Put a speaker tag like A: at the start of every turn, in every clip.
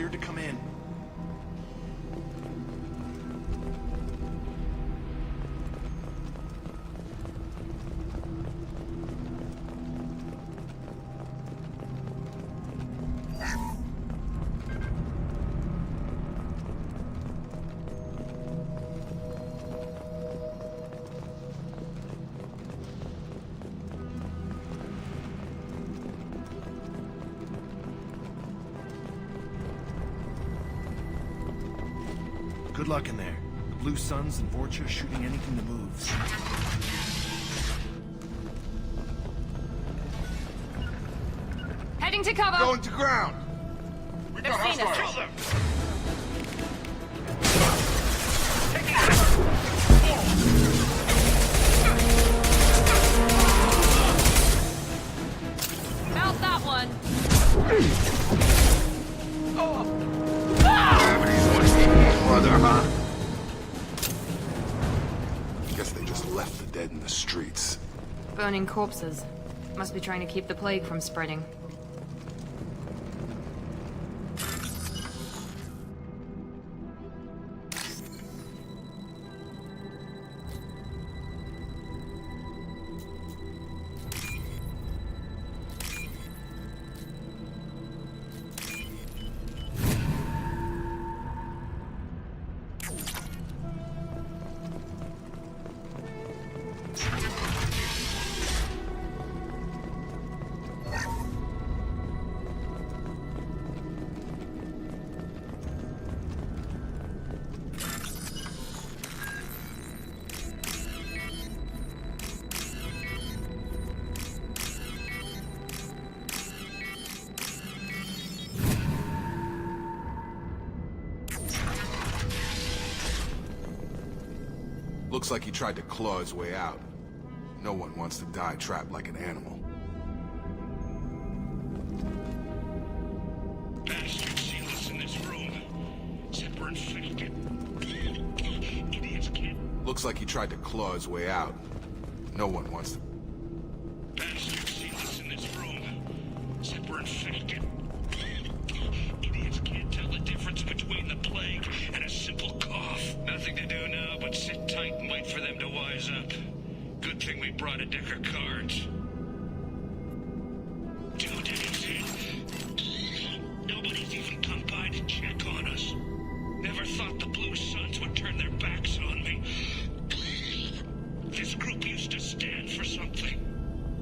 A: cleared to come in. Good luck in there. The Blue Suns and Vorcha shooting anything that moves.
B: Heading to cover!
C: Going to ground! We got
B: They've seen us.
C: hostiles!
B: Mount that one!
C: Gravity's one eating mother, huh? Guess they just left the dead in the streets.
B: Burning corpses. Must be trying to keep the plague from spreading.
C: Looks like he tried to claw his way out. No one wants to die trapped like an animal.
D: Bastards sealed us in this room. Said we're infected. Idiots can't.
C: Looks like he tried to claw his way out. No one wants to...
D: Bastards sealed us in this room. Said we're infected. Idiots can't tell the difference between the plague and a simple cough. Nothing to do now but sit tight and wait for them to wise up. Good thing we brought a deck of cards. 2 days in. Nobody's even come by to check on us. Never thought the Blue Suns would turn their backs on me. This group used to stand for something.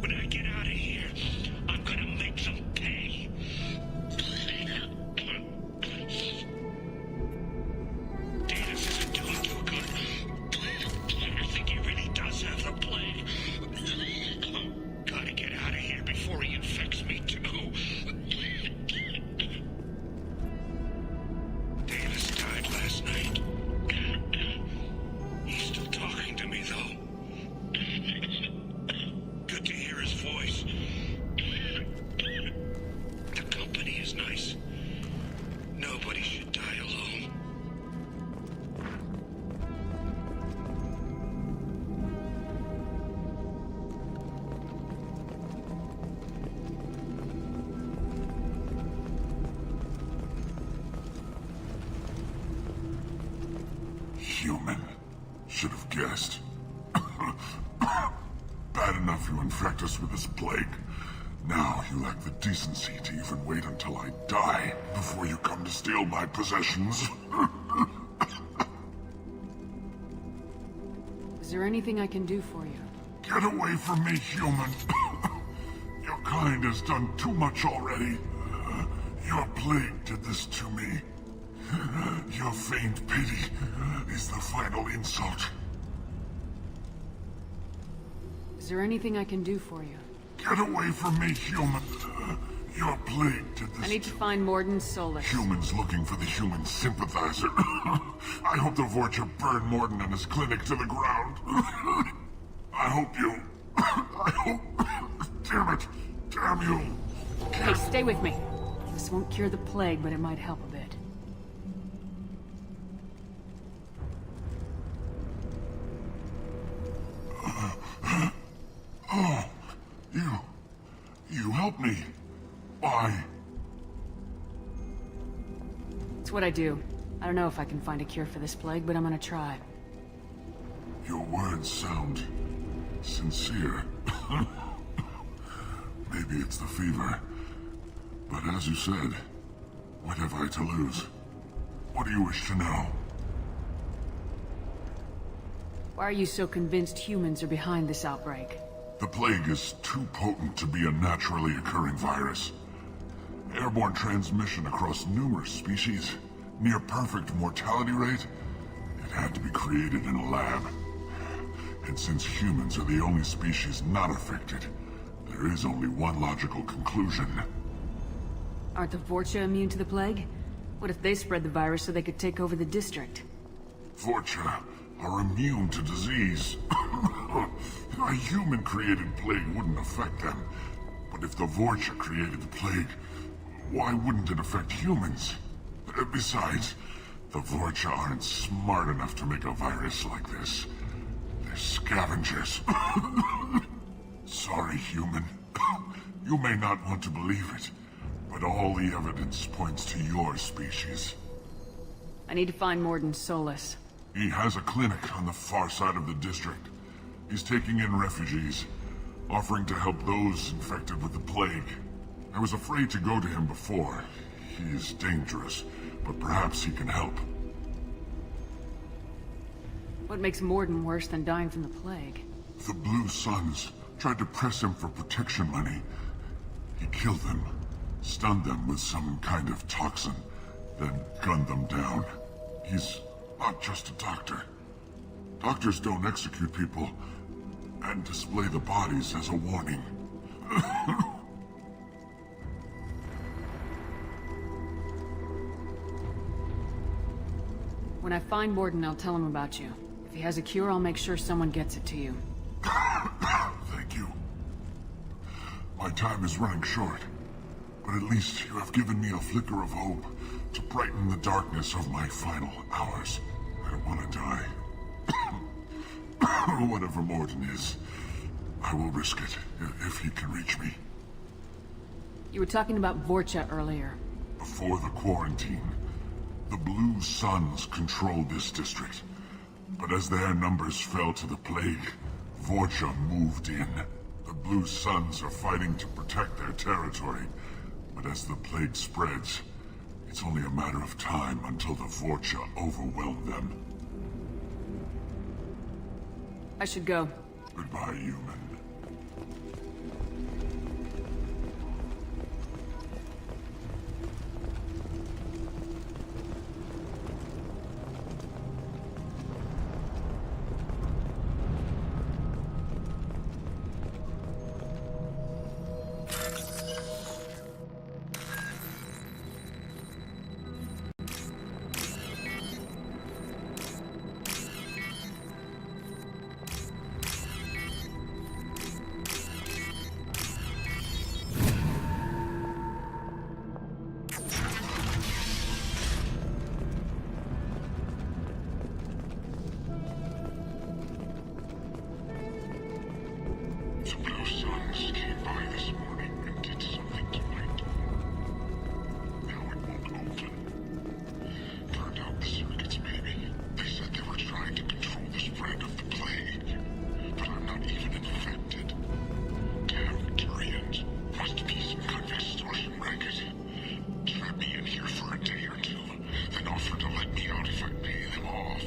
D: When I get out of here, I'm gonna make them pay. Davis isn't doing too good. I think he really does have the plague. Gotta get out of here before he infects me too. Davis died last night. He's still talking to me though. Good to hear his voice. The company is nice. Nobody should die alone.
E: Human. Should have guessed. Bad enough you infect us with this plague. Now you lack the decency to even wait until I die before you come to steal my possessions.
F: Is there anything I can do for you?
E: Get away from me, human. Your kind has done too much already. Your plague did this to me. Your feigned pity is the final insult.
F: Is there anything I can do for you?
E: Get away from me, human. Your plague did this.
F: I need to find Morden Solis.
E: Humans looking for the human sympathizer. I hope the Vorcha burn Morden and his clinic to the ground. I hope you... I hope... Damn it. Damn you.
F: Hey, stay with me. This won't cure the plague, but it might help a bit.
E: Oh, you helped me. Why?
F: It's what I do. I don't know if I can find a cure for this plague, but I'm gonna try.
E: Your words sound sincere. Maybe it's the fever. But as you said, what have I to lose? What do you wish to know?
F: Why are you so convinced humans are behind this outbreak?
E: The plague is too potent to be a naturally occurring virus. Airborne transmission across numerous species, near perfect mortality rate. It had to be created in a lab. And since humans are the only species not affected, there is only one logical conclusion.
F: Aren't the Vorcha immune to the plague? What if they spread the virus so they could take over the district?
E: Vorcha are immune to disease. A human-created plague wouldn't affect them. But if the Vorcha created the plague, why wouldn't it affect humans? Besides, the Vorcha aren't smart enough to make a virus like this. They're scavengers. Sorry, human. You may not want to believe it, but all the evidence points to your species.
F: I need to find Morden Solus.
E: He has a clinic on the far side of the district. He's taking in refugees, offering to help those infected with the plague. I was afraid to go to him before. He is dangerous, but perhaps he can help.
F: What makes Morden worse than dying from the plague?
E: The Blue Suns tried to press him for protection money. He killed them, stunned them with some kind of toxin, then gunned them down. He's not just a doctor. Doctors don't execute people and display the bodies as a warning.
F: When I find Morden, I'll tell him about you. If he has a cure, I'll make sure someone gets it to you.
E: Thank you. My time is running short, but at least you have given me a flicker of hope to brighten the darkness of my final hours. I don't want to die. Whatever Morden is, I will risk it if he can reach me.
F: You were talking about Vorcha earlier.
E: Before the quarantine, the Blue Suns controlled this district. But as their numbers fell to the plague, Vorcha moved in. The Blue Suns are fighting to protect their territory. But as the plague spreads, it's only a matter of time until the Vorcha overwhelm them.
F: I should go.
E: Goodbye, human. The Blue Suns came by this morning and did something to my door. Now it won't open. Turned out the circuits, maybe. They said they were trying to control the spread of the plague. But I'm not even infected. Damn Turians. Must be some kind of extortion racket. Trap me in here for a day or two, then offer to let me out if I pay them off.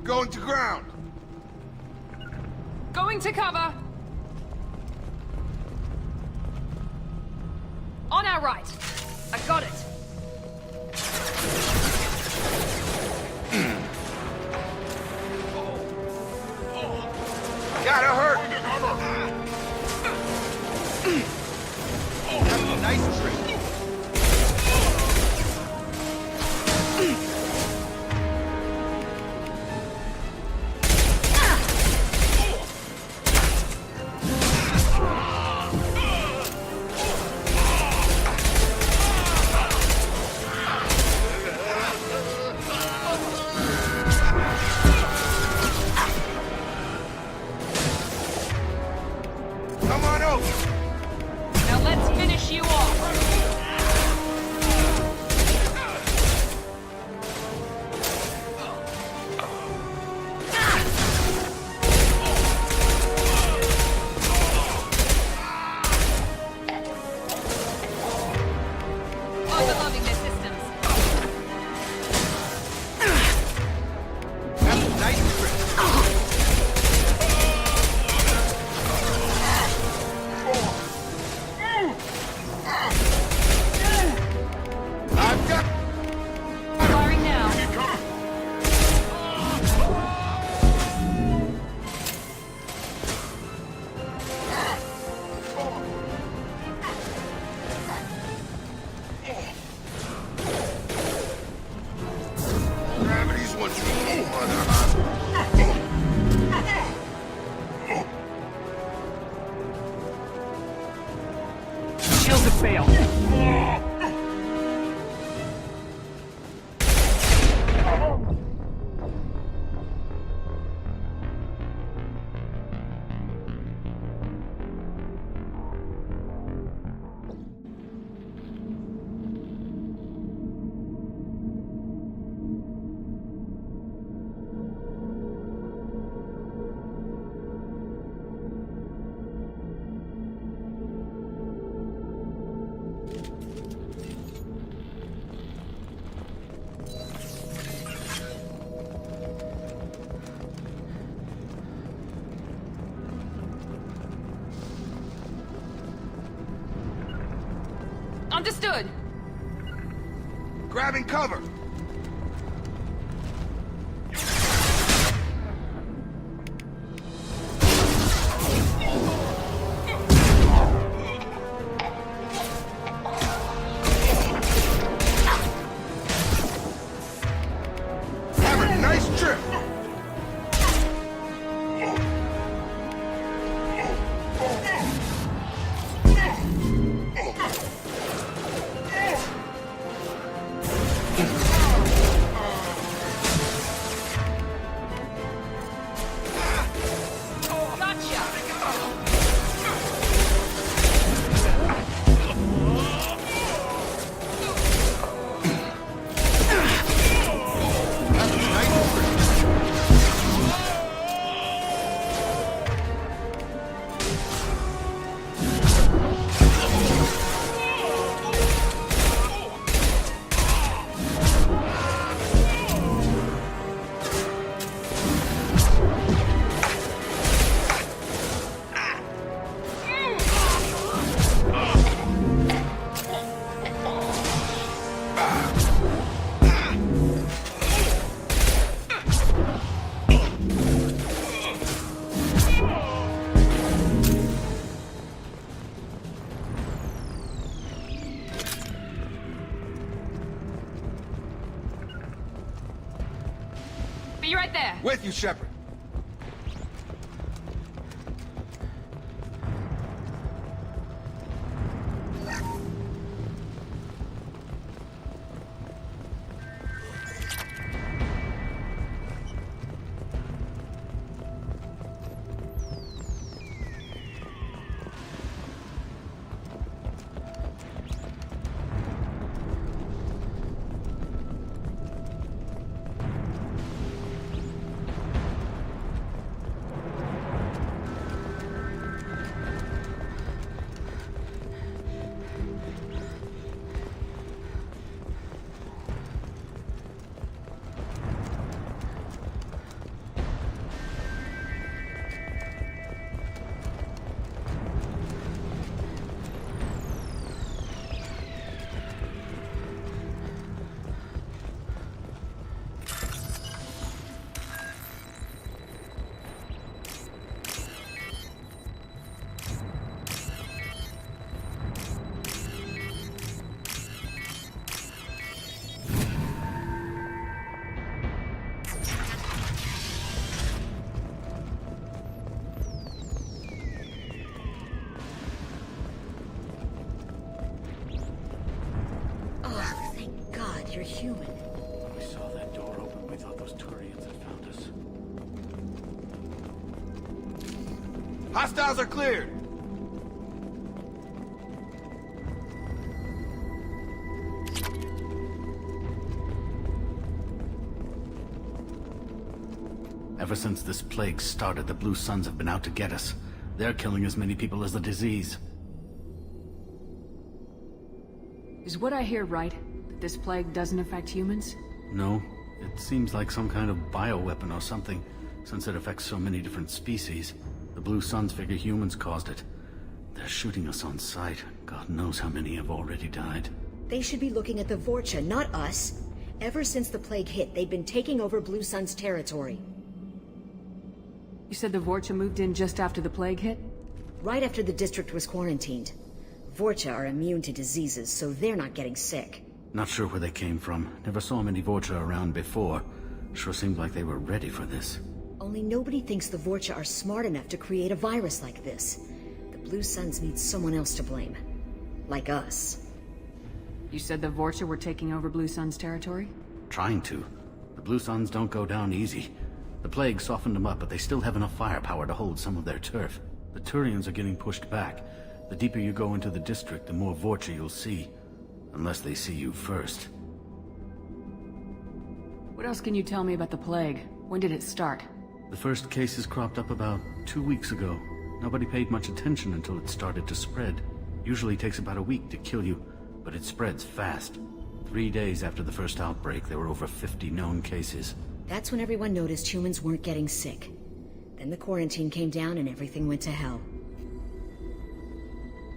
C: Going to ground!
B: Going to cover! On our right! I got it!
C: Gotta hurt! That's a nice trick.
G: fails to fail.
B: Understood.
C: Grabbing cover! Having a nice trip!
B: Be right there.
C: With you, Shepard.
H: You're human.
G: When we saw that door open, we thought those Turians had found us.
C: Hostiles are cleared!
I: Ever since this plague started, the Blue Suns have been out to get us. They're killing as many people as the disease.
F: Is what I hear right? That this plague doesn't affect humans?
I: No, it seems like some kind of bioweapon or something, since it affects so many different species. The Blue Suns figure humans caused it. They're shooting us on sight. God knows how many have already died.
H: They should be looking at the Vorcha, not us. Ever since the plague hit, they've been taking over Blue Sun's territory.
F: You said the Vorcha moved in just after the plague hit?
H: Right after the district was quarantined. Vorcha are immune to diseases, so they're not getting sick.
I: Not sure where they came from. Never saw many Vorcha around before. Sure seemed like they were ready for this.
H: Only nobody thinks the Vorcha are smart enough to create a virus like this. The Blue Suns need someone else to blame. Like us.
F: You said the Vorcha were taking over Blue Sun's territory?
I: Trying to. The Blue Suns don't go down easy. The plague softened them up, but they still have enough firepower to hold some of their turf. The Turians are getting pushed back. The deeper you go into the district, the more Vorcha you'll see. Unless they see you first.
F: What else can you tell me about the plague? When did it start?
I: The first cases cropped up about 2 weeks ago. Nobody paid much attention until it started to spread. Usually takes about a week to kill you, but it spreads fast. 3 days after the first outbreak, there were over 50 known cases.
H: That's when everyone noticed humans weren't getting sick. Then the quarantine came down and everything went to hell.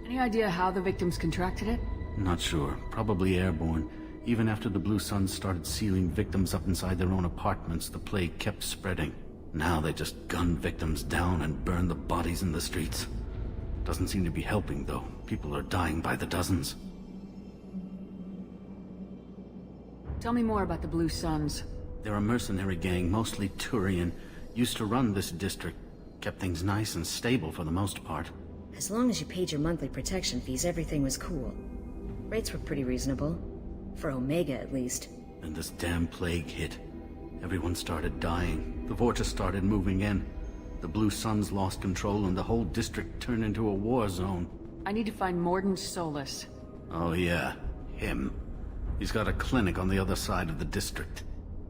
F: Any idea how the victims contracted it?
I: Not sure. Probably airborne. Even after the Blue Suns started sealing victims up inside their own apartments, the plague kept spreading. Now they just gun victims down and burn the bodies in the streets. Doesn't seem to be helping, though. People are dying by the dozens.
F: Tell me more about the Blue Suns.
I: They're a mercenary gang, mostly Turian. Used to run this district. Kept things nice and stable for the most part.
H: As long as you paid your monthly protection fees, everything was cool. Rates were pretty reasonable. For Omega, at least.
I: And this damn plague hit. Everyone started dying. The Vorcha started moving in. The Blue Suns lost control and the whole district turned into a war zone.
F: I need to find Mordin Solus.
I: Oh yeah, him. He's got a clinic on the other side of the district.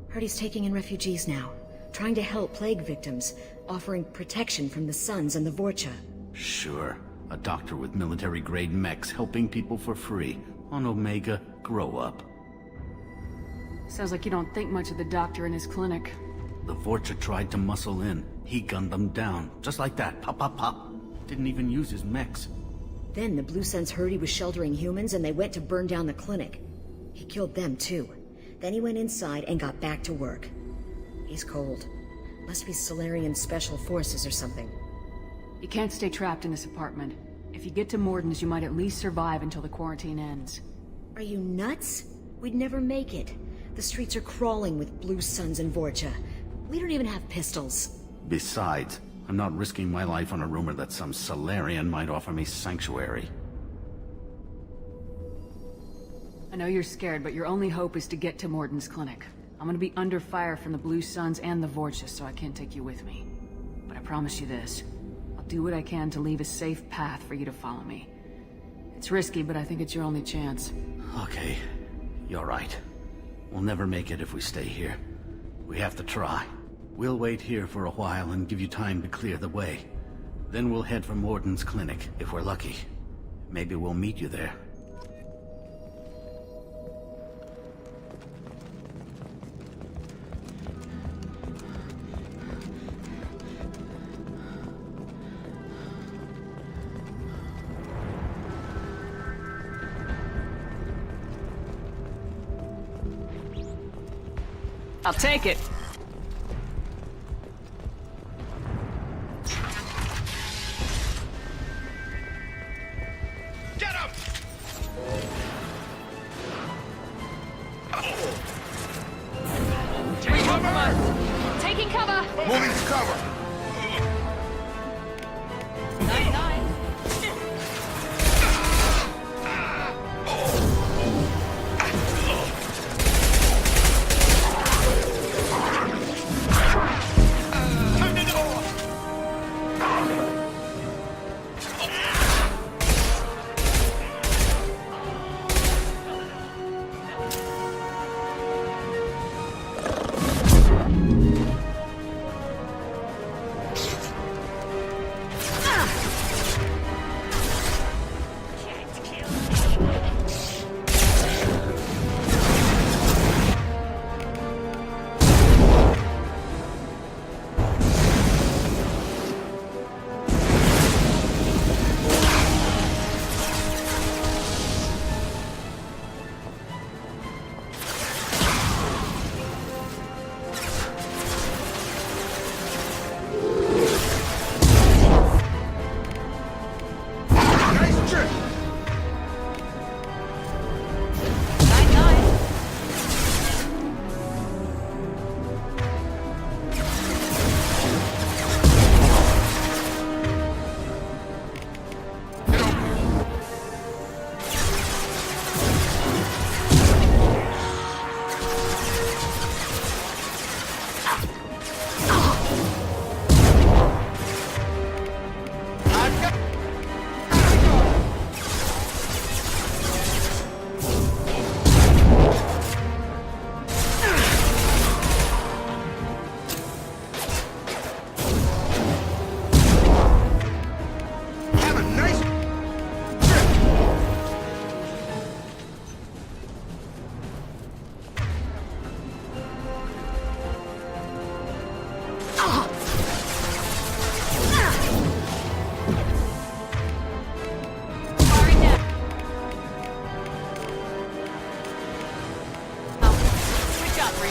H: Heard he's taking in refugees now. Trying to help plague victims. Offering protection from the Suns and the Vorcha.
I: Sure. A doctor with military-grade mechs helping people for free. On Omega, grow up.
F: Sounds like you don't think much of the doctor in his clinic.
I: The Vorcha tried to muscle in. He gunned them down. Just like that. Pop, pop, pop. Didn't even use his mechs.
H: Then the Blue Suns heard he was sheltering humans and they went to burn down the clinic. He killed them too. Then he went inside and got back to work. He's cold. Must be Solarian Special Forces or something.
F: You can't stay trapped in this apartment. If you get to Mordin's, you might at least survive until the quarantine ends.
H: Are you nuts? We'd never make it. The streets are crawling with Blue Suns and Vorcha. We don't even have pistols.
I: Besides, I'm not risking my life on a rumor that some Solarian might offer me sanctuary.
F: I know you're scared, but your only hope is to get to Mordin's clinic. I'm gonna be under fire from the Blue Suns and the Vorcha, so I can't take you with me. But I promise you this. I'll do what I can to leave a safe path for you to follow me. It's risky, but I think it's your only chance.
I: Okay, you're right. We'll never make it if we stay here. We have to try. We'll wait here for a while and give you time to clear the way. Then we'll head for Mordin's clinic, if we're lucky. Maybe we'll meet you there.
F: I'll take it.
D: Get him!
B: Take cover! Taking cover!
C: Moving to cover!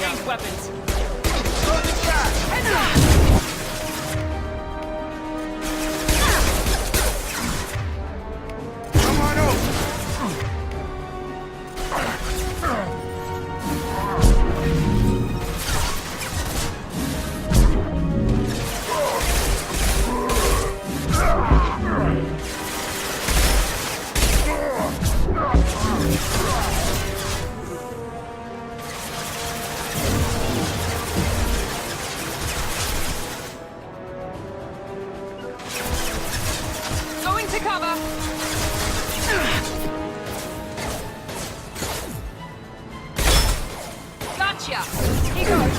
F: Change weapons.
C: Come on over!
B: Going to cover. Gotcha. He goes.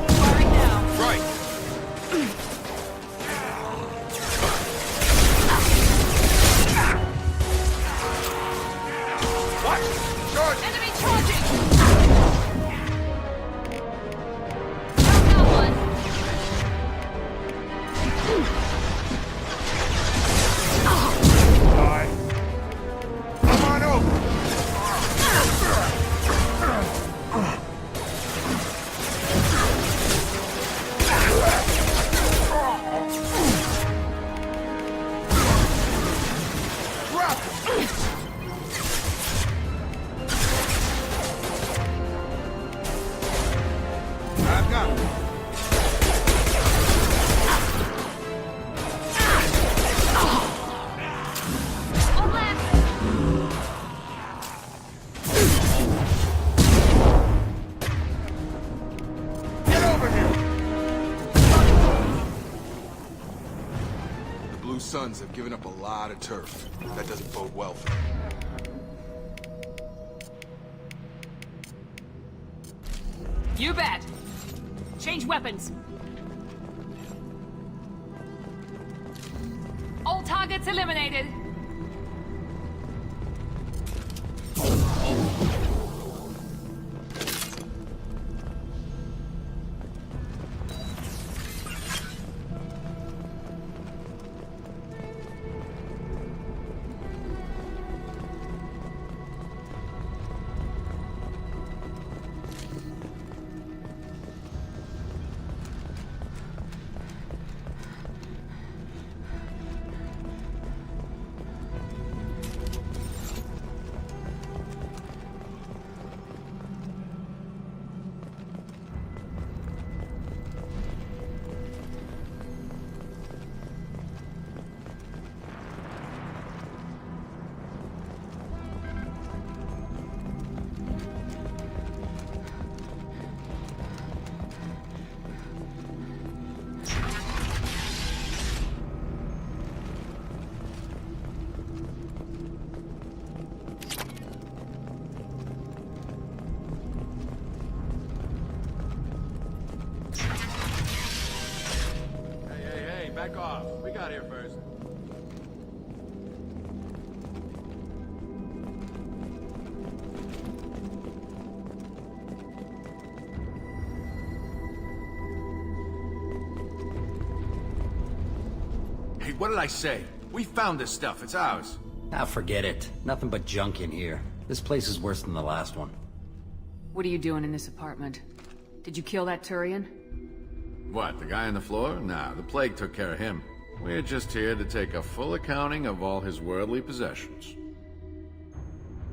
B: Firing now.
C: Right! What? Charge!
B: Enemy charging! Found that one.
C: Die. Come on over! Drop him! I've got him.
B: On left.
C: Get over here! The Blue Suns have given up a lot of turf. That doesn't bode well for them.
F: You bet. Change weapons.
B: All targets eliminated.
G: Hey, back off. We got here first.
J: Hey, what did I say? We found this stuff. It's ours.
K: Ah, forget it. Nothing but junk in here. This place is worse than the last one.
F: What are you doing in this apartment? Did you kill that Turian?
G: What, the guy on the floor? Nah, the plague took care of him. We're just here to take a full accounting of all his worldly possessions.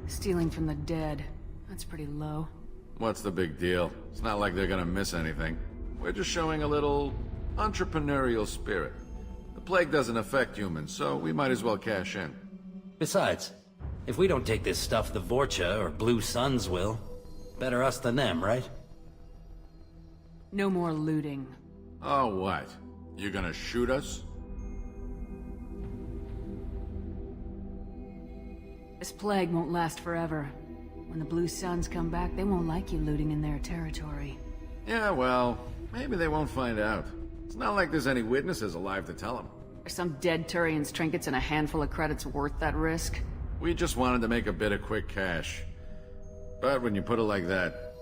F: Stealing from the dead. That's pretty low.
G: What's the big deal? It's not like they're gonna miss anything. We're just showing a little entrepreneurial spirit. The plague doesn't affect humans, so we might as well cash in.
K: Besides, if we don't take this stuff, the Vorcha or Blue Suns will. Better us than them, right?
F: No more looting.
G: Oh, what? You gonna shoot us?
F: This plague won't last forever. When the Blue Suns come back, they won't like you looting in their territory.
G: Yeah, well, maybe they won't find out. It's not like there's any witnesses alive to tell them.
F: Are some dead Turian's trinkets and a handful of credits worth that risk?
G: We just wanted to make a bit of quick cash. But when you put it like that,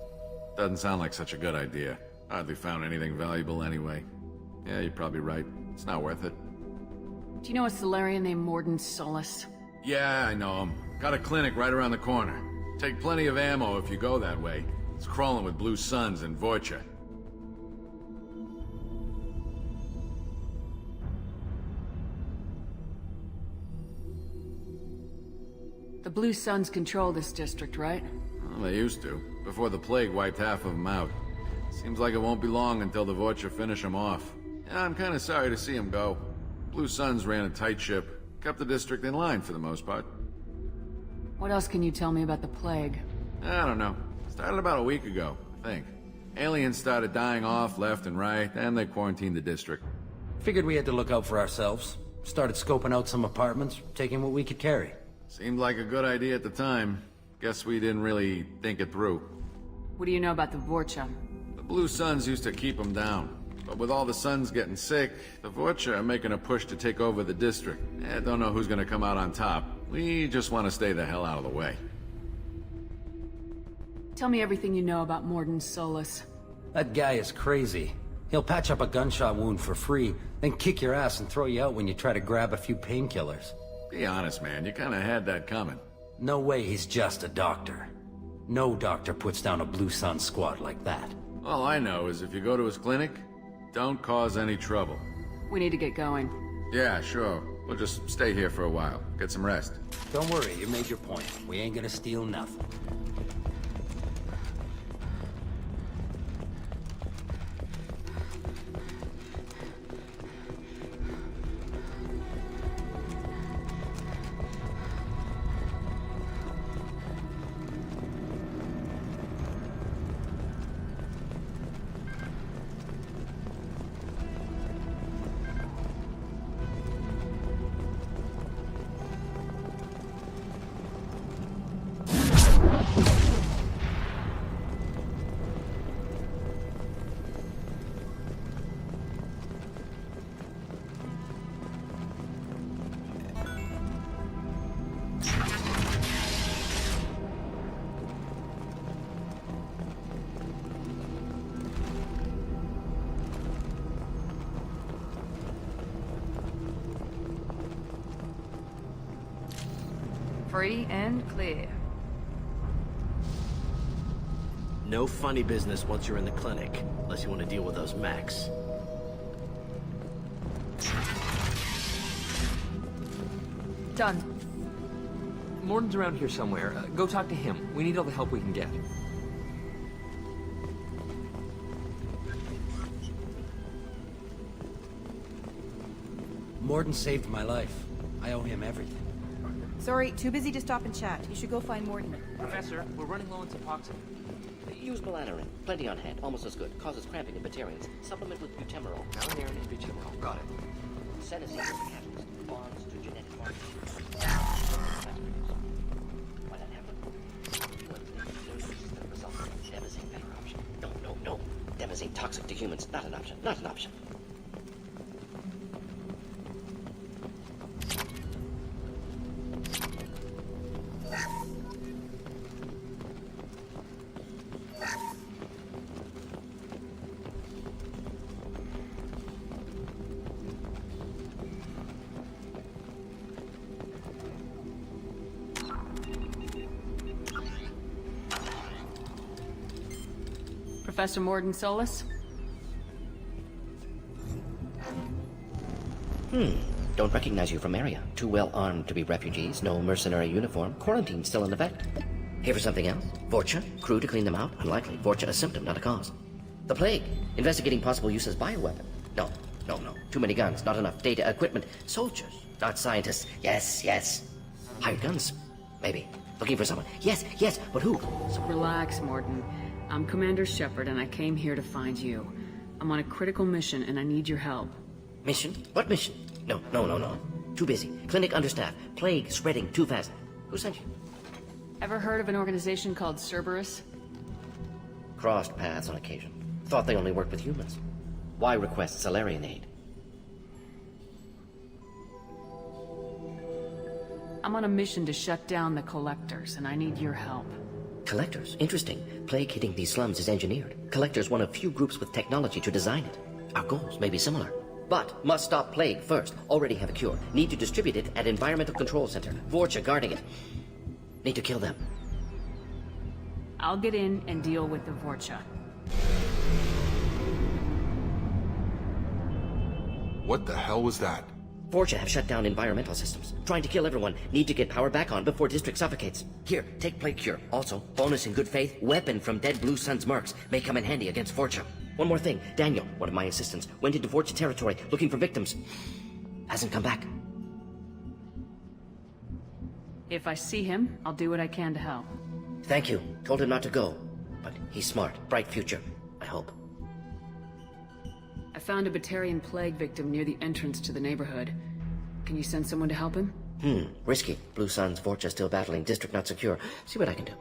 G: doesn't sound like such a good idea. Hardly found anything valuable anyway. Yeah, you're probably right. It's not worth it.
F: Do you know a Solarian named Morden Solus?
G: Yeah, I know him. Got a clinic right around the corner. Take plenty of ammo if you go that way. It's crawling with Blue Suns and Vorcha.
F: The Blue Suns control this district, right?
G: Well, they used to, before the plague wiped half of them out. Seems like it won't be long until the Vorcha finish them off. Yeah, I'm kinda sorry to see them go. Blue Suns ran a tight ship, kept the district in line for the most part.
F: What else can you tell me about the plague?
G: I don't know. Started about a week ago, I think. Aliens started dying off left and right, and they quarantined the district.
K: Figured we had to look out for ourselves. Started scoping out some apartments, taking what we could carry.
G: Seemed like a good idea at the time. Guess we didn't really think it through.
F: What do you know about the Vorcha?
G: The Blue Suns used to keep them down. But with all the Suns getting sick, the Vorcha are making a push to take over the district. Don't know who's gonna come out on top. We just want to stay the hell out of the way.
F: Tell me everything you know about Morden Solus.
K: That guy is crazy. He'll patch up a gunshot wound for free, then kick your ass and throw you out when you try to grab a few painkillers.
G: Be honest, man. You kinda had that coming.
K: No way he's just a doctor. No doctor puts down a Blue Sun squad like that.
G: All I know is if you go to his clinic, don't cause any trouble.
F: We need to get going.
G: Yeah, sure. We'll just stay here for a while. Get some rest.
K: Don't worry, you made your point. We ain't gonna steal nothing.
B: Free and clear.
L: No funny business once you're in the clinic, unless you want to deal with those mechs.
M: Done. Morden's around here somewhere. Go talk to him. We need all the help we can get.
K: Morden saved my life. I owe him everything.
N: Sorry, too busy to stop and chat. You should go find Morden.
M: Professor, we're running low on Suboxone.
O: Use melanorin. Plenty on hand. Almost as good. Causes cramping in Batarians. Supplement with butemerol.
M: Melanorin and butemerol. Got it.
O: Sedative is a catalyst. Bonds to genetic markers. Why that happen? The result of Demazine better option. No. Demazine toxic to humans. Not an option. Not an option.
F: Professor Morden Solus?
O: Don't recognize you from area. Too well armed to be refugees. No mercenary uniform. Quarantine still in effect. Here for something else? Vorcha? Crew to clean them out? Unlikely. Vorcha a symptom, not a cause. The plague. Investigating possible use as bioweapon. No. Too many guns, not enough data, equipment. Soldiers, not scientists. Yes. Hired guns? Maybe. Looking for someone. Yes, but who?
F: Relax, Morden. I'm Commander Shepard, and I came here to find you. I'm on a critical mission, and I need your help.
O: Mission? What mission? No. Too busy. Clinic understaffed. Plague spreading too fast. Who sent you?
F: Ever heard of an organization called Cerberus?
O: Crossed paths on occasion. Thought they only worked with humans. Why request Solarian aid?
F: I'm on a mission to shut down the Collectors, and I need your help.
O: Collectors? Interesting. Plague hitting these slums is engineered. Collectors one of few groups with technology to design it. Our goals may be similar. But must stop plague first. Already have a cure. Need to distribute it at Environmental Control Center. Vorcha guarding it. Need to kill them.
F: I'll get in and deal with the Vorcha.
C: What the hell was that?
O: Vorcha have shut down environmental systems. Trying to kill everyone. Need to get power back on before district suffocates. Here, take plague cure. Also, bonus in good faith, weapon from dead Blue Sun's mercs. May come in handy against Vorcha. One more thing. Daniel, one of my assistants, went into Vorcha territory looking for victims. Hasn't come back.
F: If I see him, I'll do what I can to help.
O: Thank you. Told him not to go. But he's smart. Bright future. I hope.
F: I found a Batarian plague victim near the entrance to the neighborhood. Can you send someone to help him?
O: Risky. Blue Sun's Vorcha still battling. District not secure. See what I can do.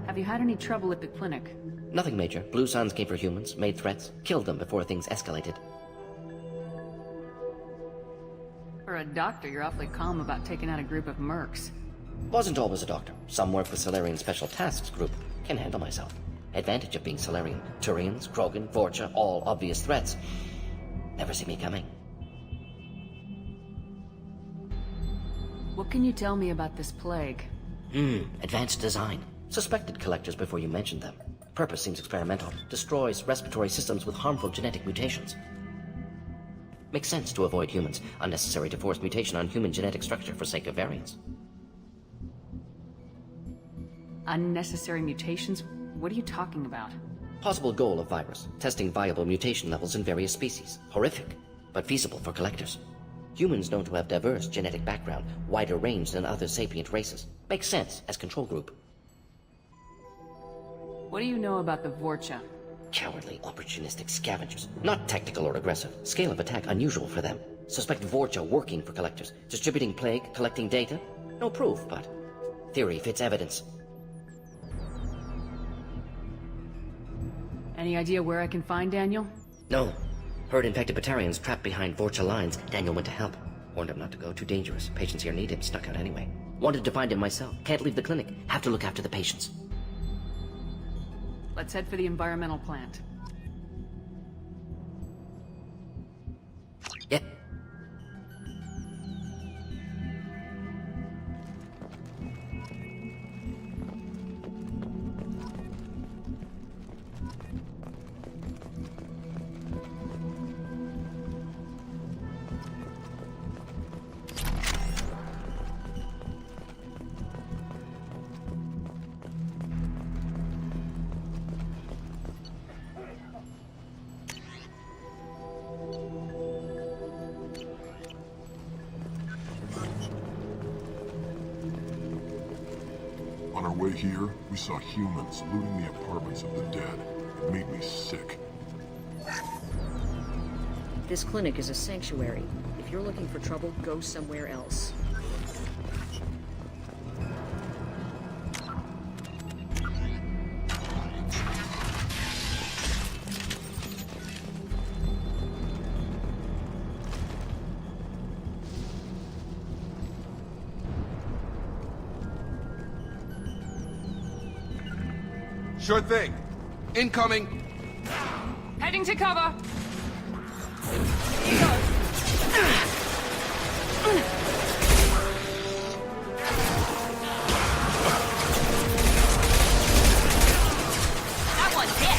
F: Have you had any trouble at the clinic?
O: Nothing major. Blue Suns came for humans, made threats, killed them before things escalated.
F: For a doctor, you're awfully calm about taking out a group of mercs.
O: Wasn't always a doctor. Some work with Solarian Special Tasks Group. Can handle myself. Advantage of being Solarian. Turians, Krogan, Vorcha, all obvious threats. Never see me coming.
F: What can you tell me about this plague?
O: Advanced design. Suspected collectors before you mentioned them. Purpose seems experimental. Destroys respiratory systems with harmful genetic mutations. Makes sense to avoid humans. Unnecessary to force mutation on human genetic structure for sake of variance.
F: Unnecessary mutations? What are you talking about?
O: Possible goal of virus. Testing viable mutation levels in various species. Horrific, but feasible for collectors. Humans known to have diverse genetic background, wider range than other sapient races. Makes sense as control group.
F: What do you know about the Vorcha?
O: Cowardly, opportunistic scavengers. Not tactical or aggressive. Scale of attack unusual for them. Suspect Vorcha working for collectors. Distributing plague, collecting data. No proof, but theory fits evidence.
F: Any idea where I can find Daniel?
O: No. Heard infected Batarians trapped behind Vorcha lines. Daniel went to help. Warned him not to go, too dangerous. Patients here need him, snuck out anyway. Wanted to find him myself. Can't leave the clinic. Have to look after the patients.
F: Let's head for the environmental plant.
O: Yep.
E: On our way here, we saw humans looting the apartments of the dead. It made me sick.
H: This clinic is a sanctuary. If you're looking for trouble, go somewhere else.
C: Sure thing. Incoming.
B: Heading to cover. That one's hit.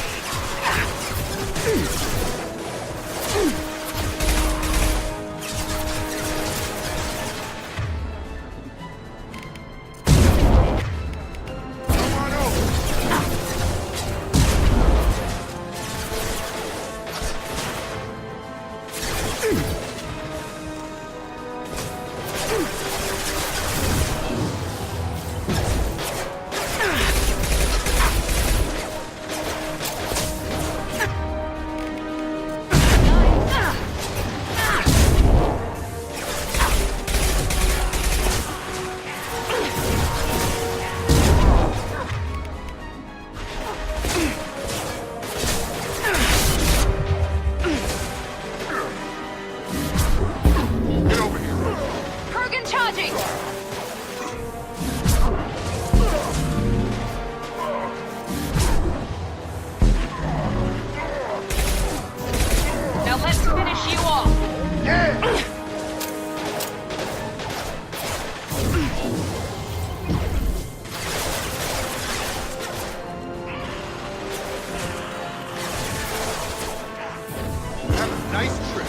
C: Have a nice trip.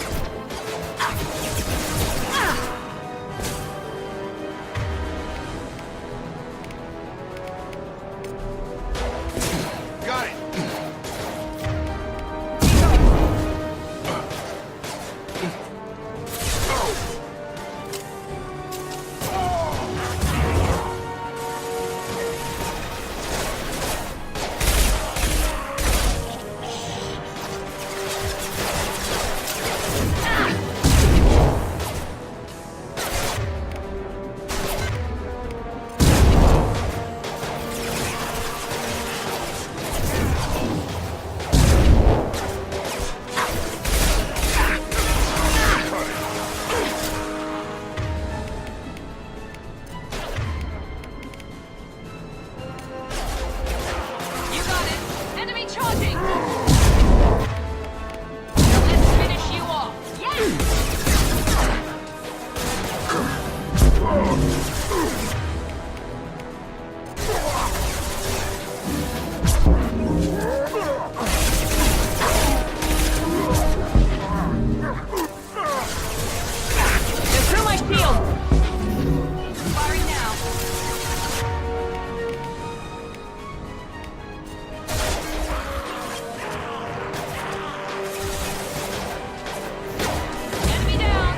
C: Got it.
B: You got it! Enemy charging! Let's finish you off! Yes! They're through my shield! Firing now. Enemy down!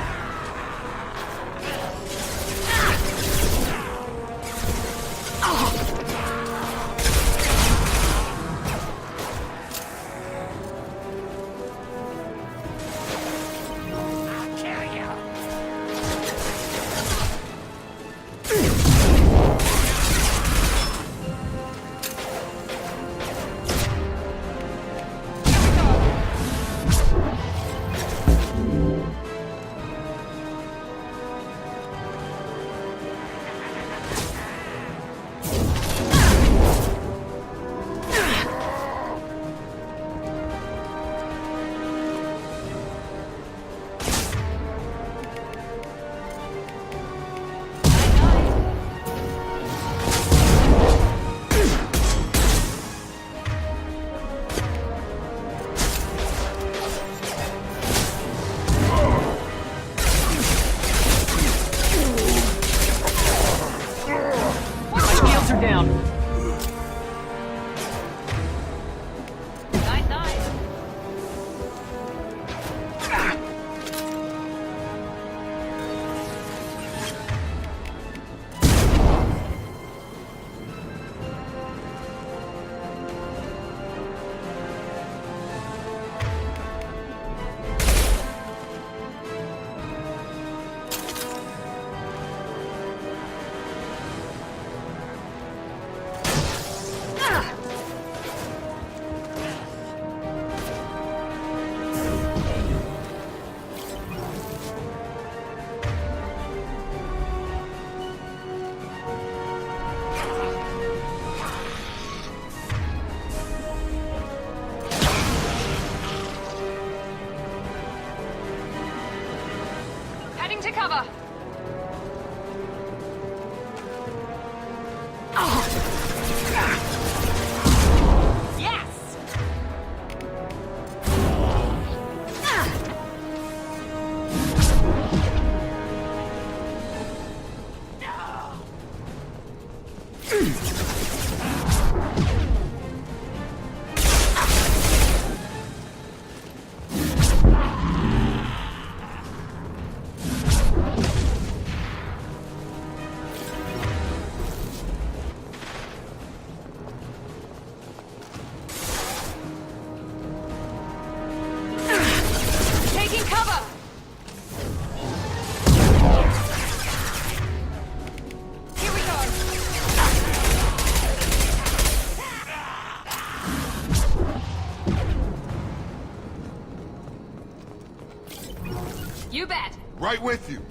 B: My shields are down. Nice, nice. Heading to cover. Yes! Taking cover! Here we go! You bet!
C: Right with you.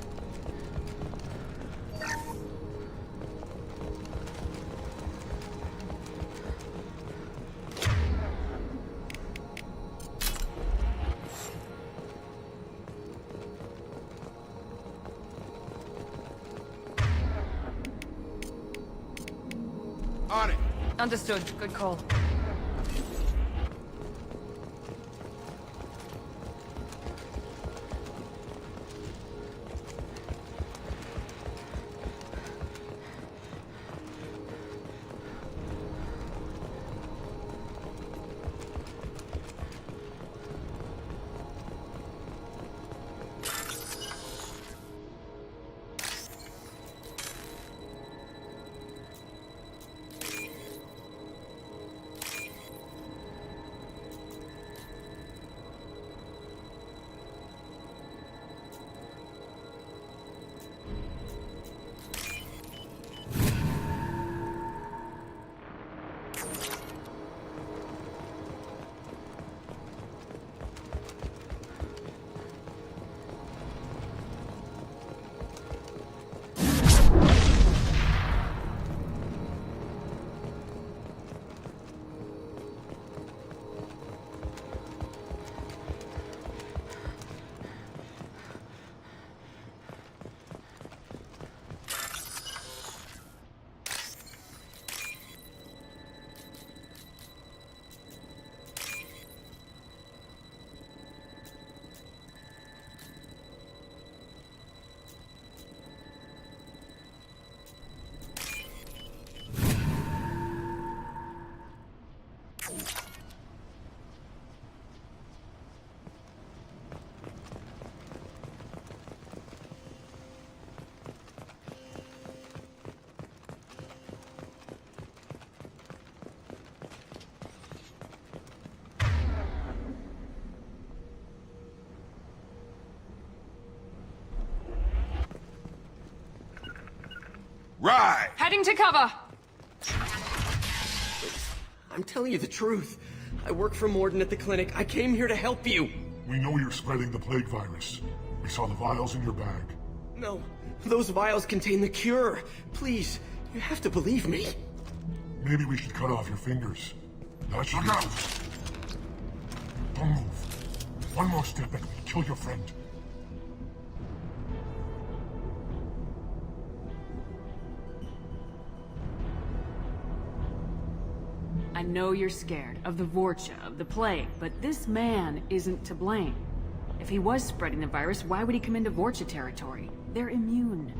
C: On it.
B: Understood. Good call.
C: Right!
B: Heading to cover!
L: I'm telling you the truth. I work for Morden at the clinic. I came here to help you.
E: We know you're spreading the plague virus. We saw the vials in your bag.
L: No, those vials contain the cure. Please, you have to believe me.
E: Maybe we should cut off your fingers. That should help. Don't move. One more step and we'll kill your friend.
F: I know you're scared of the Vorcha, of the plague, but this man isn't to blame. If he was spreading the virus, why would he come into Vorcha territory? They're immune.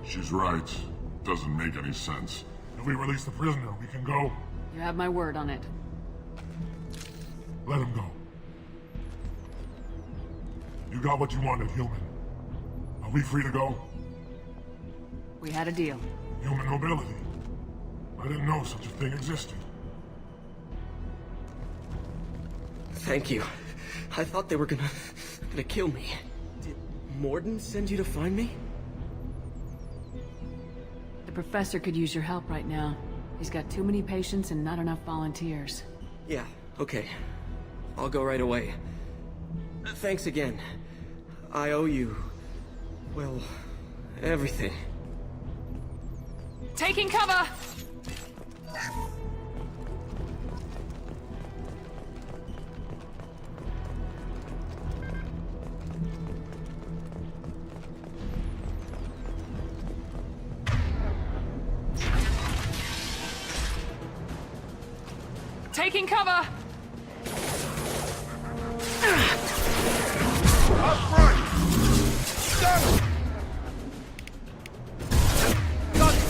E: She's right. Doesn't make any sense. If we release the prisoner, we can go.
F: You have my word on it.
E: Let him go. You got what you wanted, human. Are we free to go?
F: We had a deal.
E: Human nobility. I didn't know such a thing existed.
L: Thank you. I thought they were gonna kill me. Did Morden send you to find me?
F: The professor could use your help right now. He's got too many patients and not enough volunteers.
L: Yeah, okay. I'll go right away. Thanks again. I owe you... well, everything.
B: Taking cover! Taking cover!
C: Up front! Stop it!
B: Got it!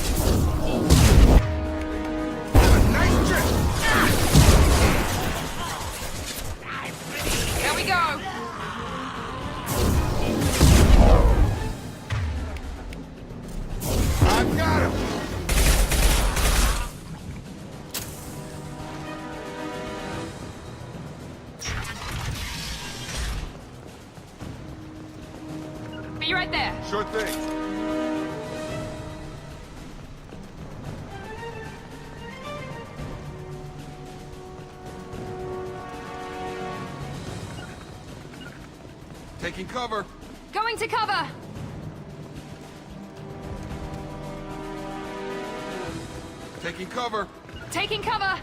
C: Have a nice trip!
B: There we go!
C: I got him!
B: Be right there.
C: Sure thing. Taking cover.
B: Going to cover!
C: Taking cover.
B: Taking cover!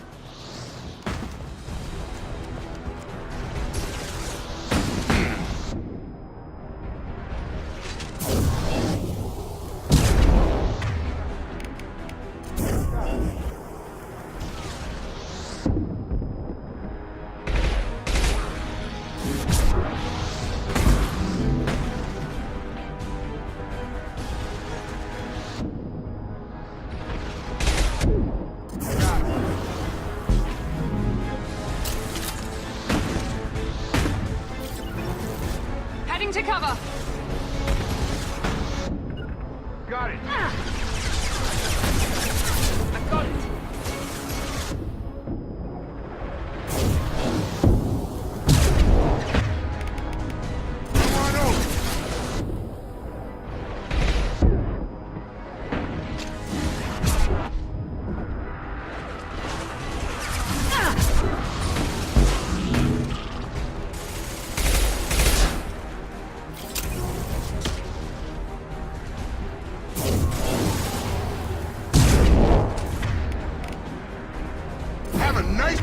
B: Heading to cover!
C: Got it.
B: I've got it!
C: Come on over. Have a nice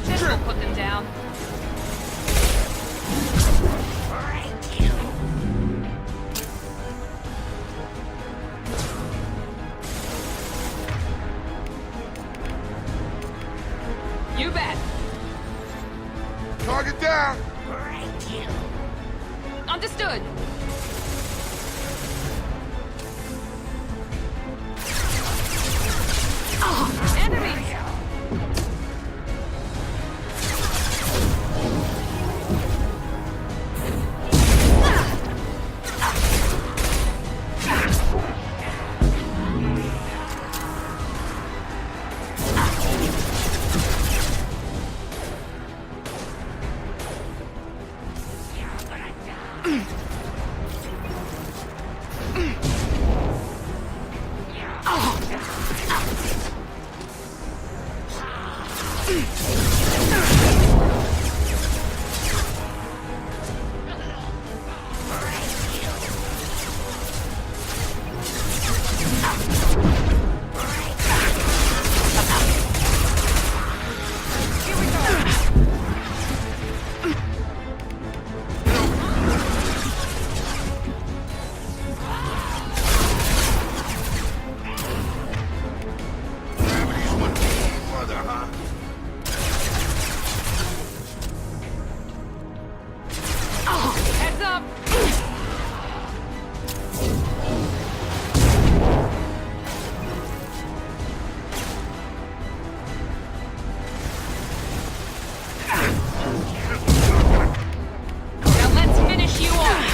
B: This will put them down. You bet.
C: target down.
B: Understood. Enemies! up! Now let's finish you off!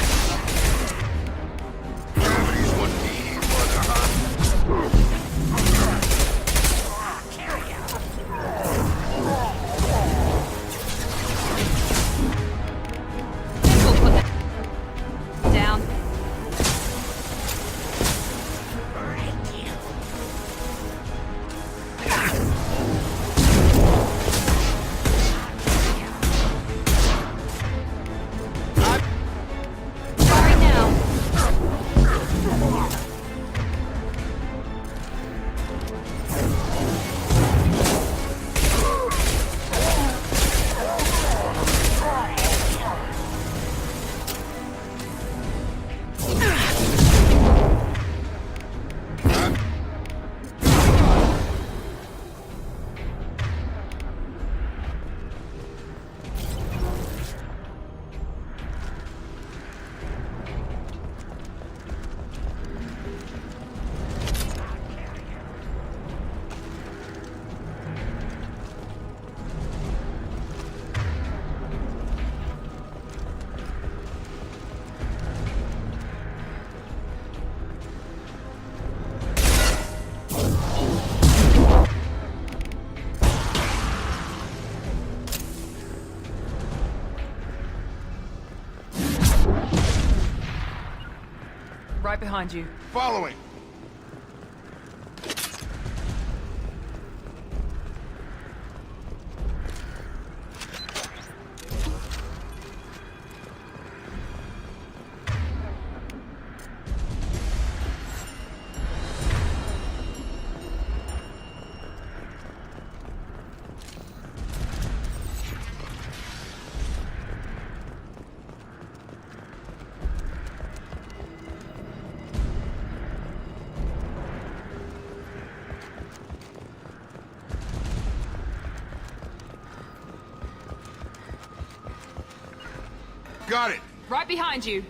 B: Down. Sorry now. Right behind you.
C: Following. Got it.
B: Right behind you.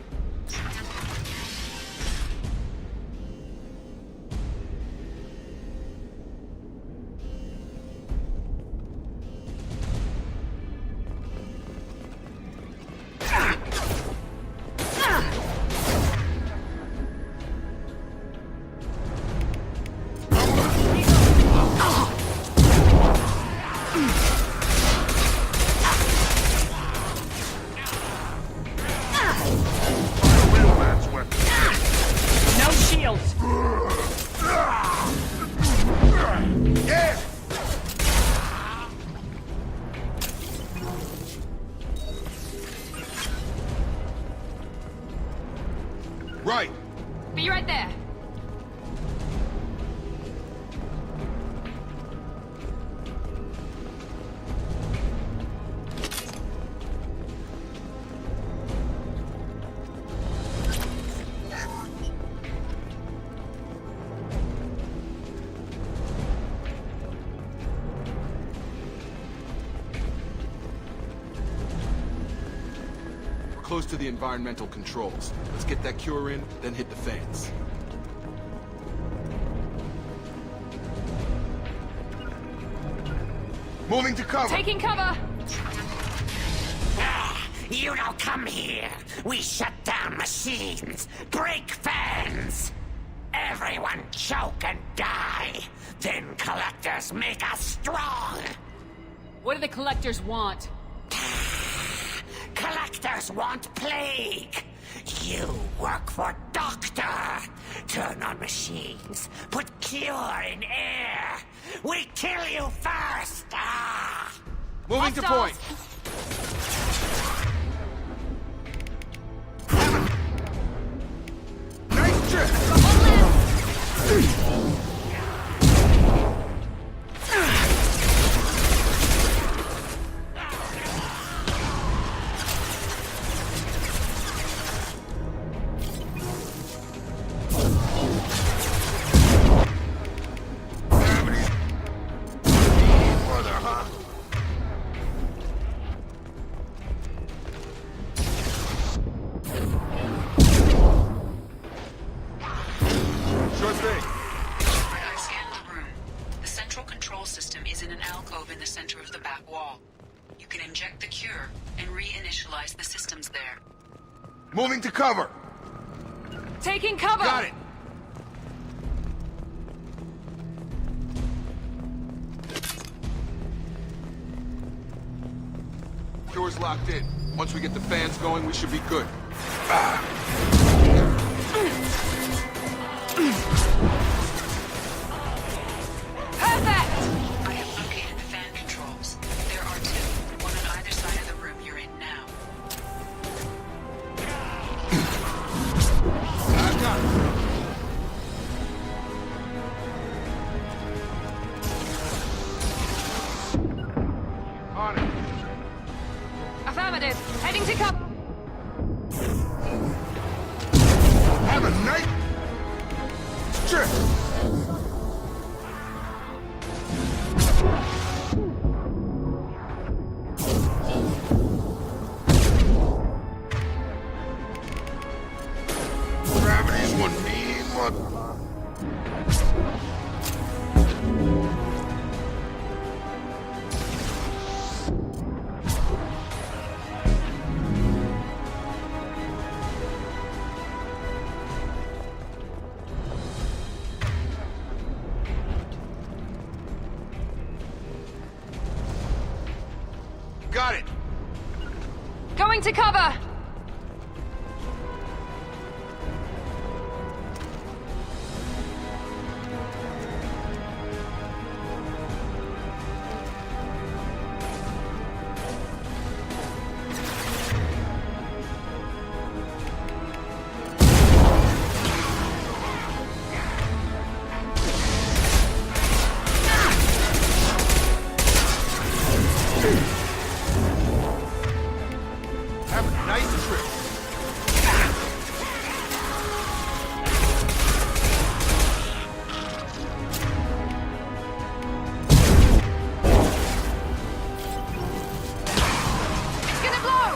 B: No shields.
C: Yeah. Right.
B: Be right there.
C: Close to the environmental controls. Let's get that cure in, then hit the fans. Moving to cover.
B: Taking cover.
P: You don't come here. We shut down machines, break fans. Everyone choke and die. Then collectors make us strong.
F: What do the collectors want?
P: Collectors want plague. You work for Doctor. Turn on machines. Put cure in air. We kill you first.
C: Moving to point. Nice trip.
F: back wall. You can inject the cure and reinitialize the systems there.
C: Moving to cover!
B: Taking cover!
C: Got it! Cure's locked in. Once we get the fans going, we should be good.
B: Perfect!
F: I have located the fan controls. There are two, one on either side of the room you're in now.
C: I've got it. On it.
B: Affirmative. Heading to cover.
C: Have a night. Strip. Gravity's one mean mother. Got it.
B: Going to cover!
C: Have a nice trip.
B: It's gonna blow!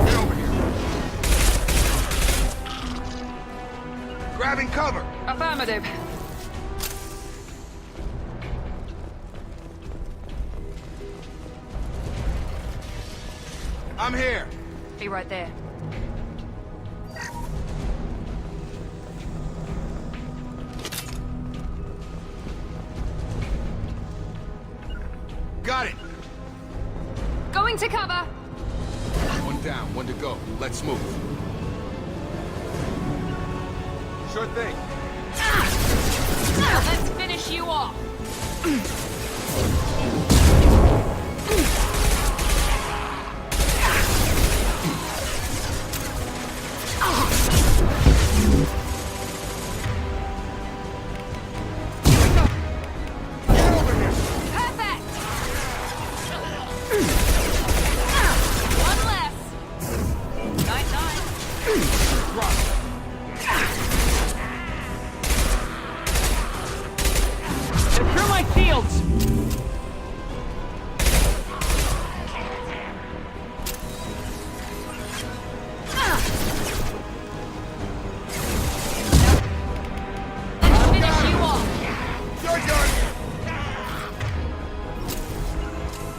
C: Get over here. Grabbing cover.
B: Affirmative.
C: I'm here.
B: Be right there.
C: Got it.
B: Going to cover!
C: One down, one to go. Let's move. Sure thing.
B: Let's finish you off! Perfect! One less! Night-night. Secure my shields! Let's finish you off!
C: You're done.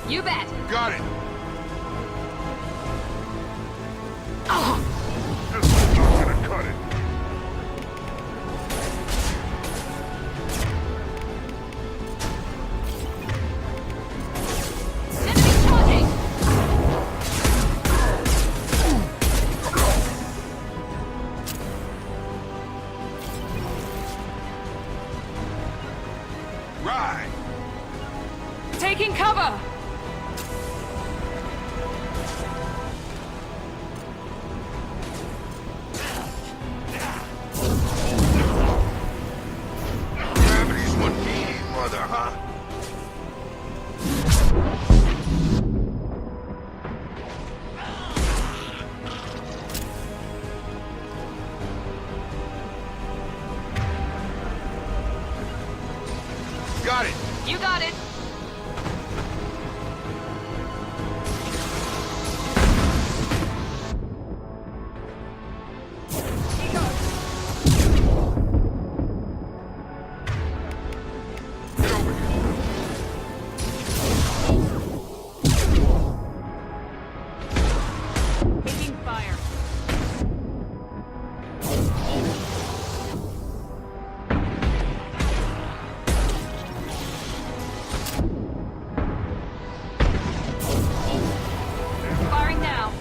B: You bet!
C: Got it.
E: This is not gonna cut it.
B: Enemy charging!
C: Right.
B: Taking cover!
C: Gravity's one mean mother, huh? Got it.
B: You got it! Firing now.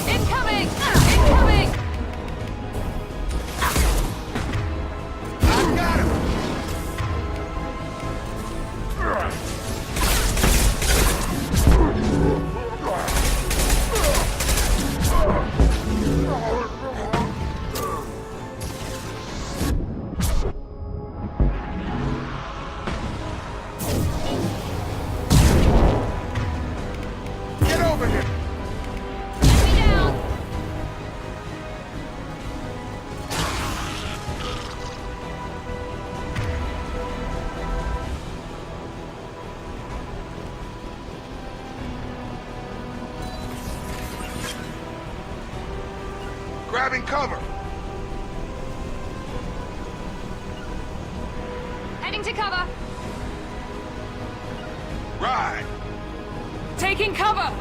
B: Incoming! Incoming!
C: Get over here!
B: Get me down!
C: Grabbing cover!
B: Heading to cover.
C: Right!
B: Taking cover.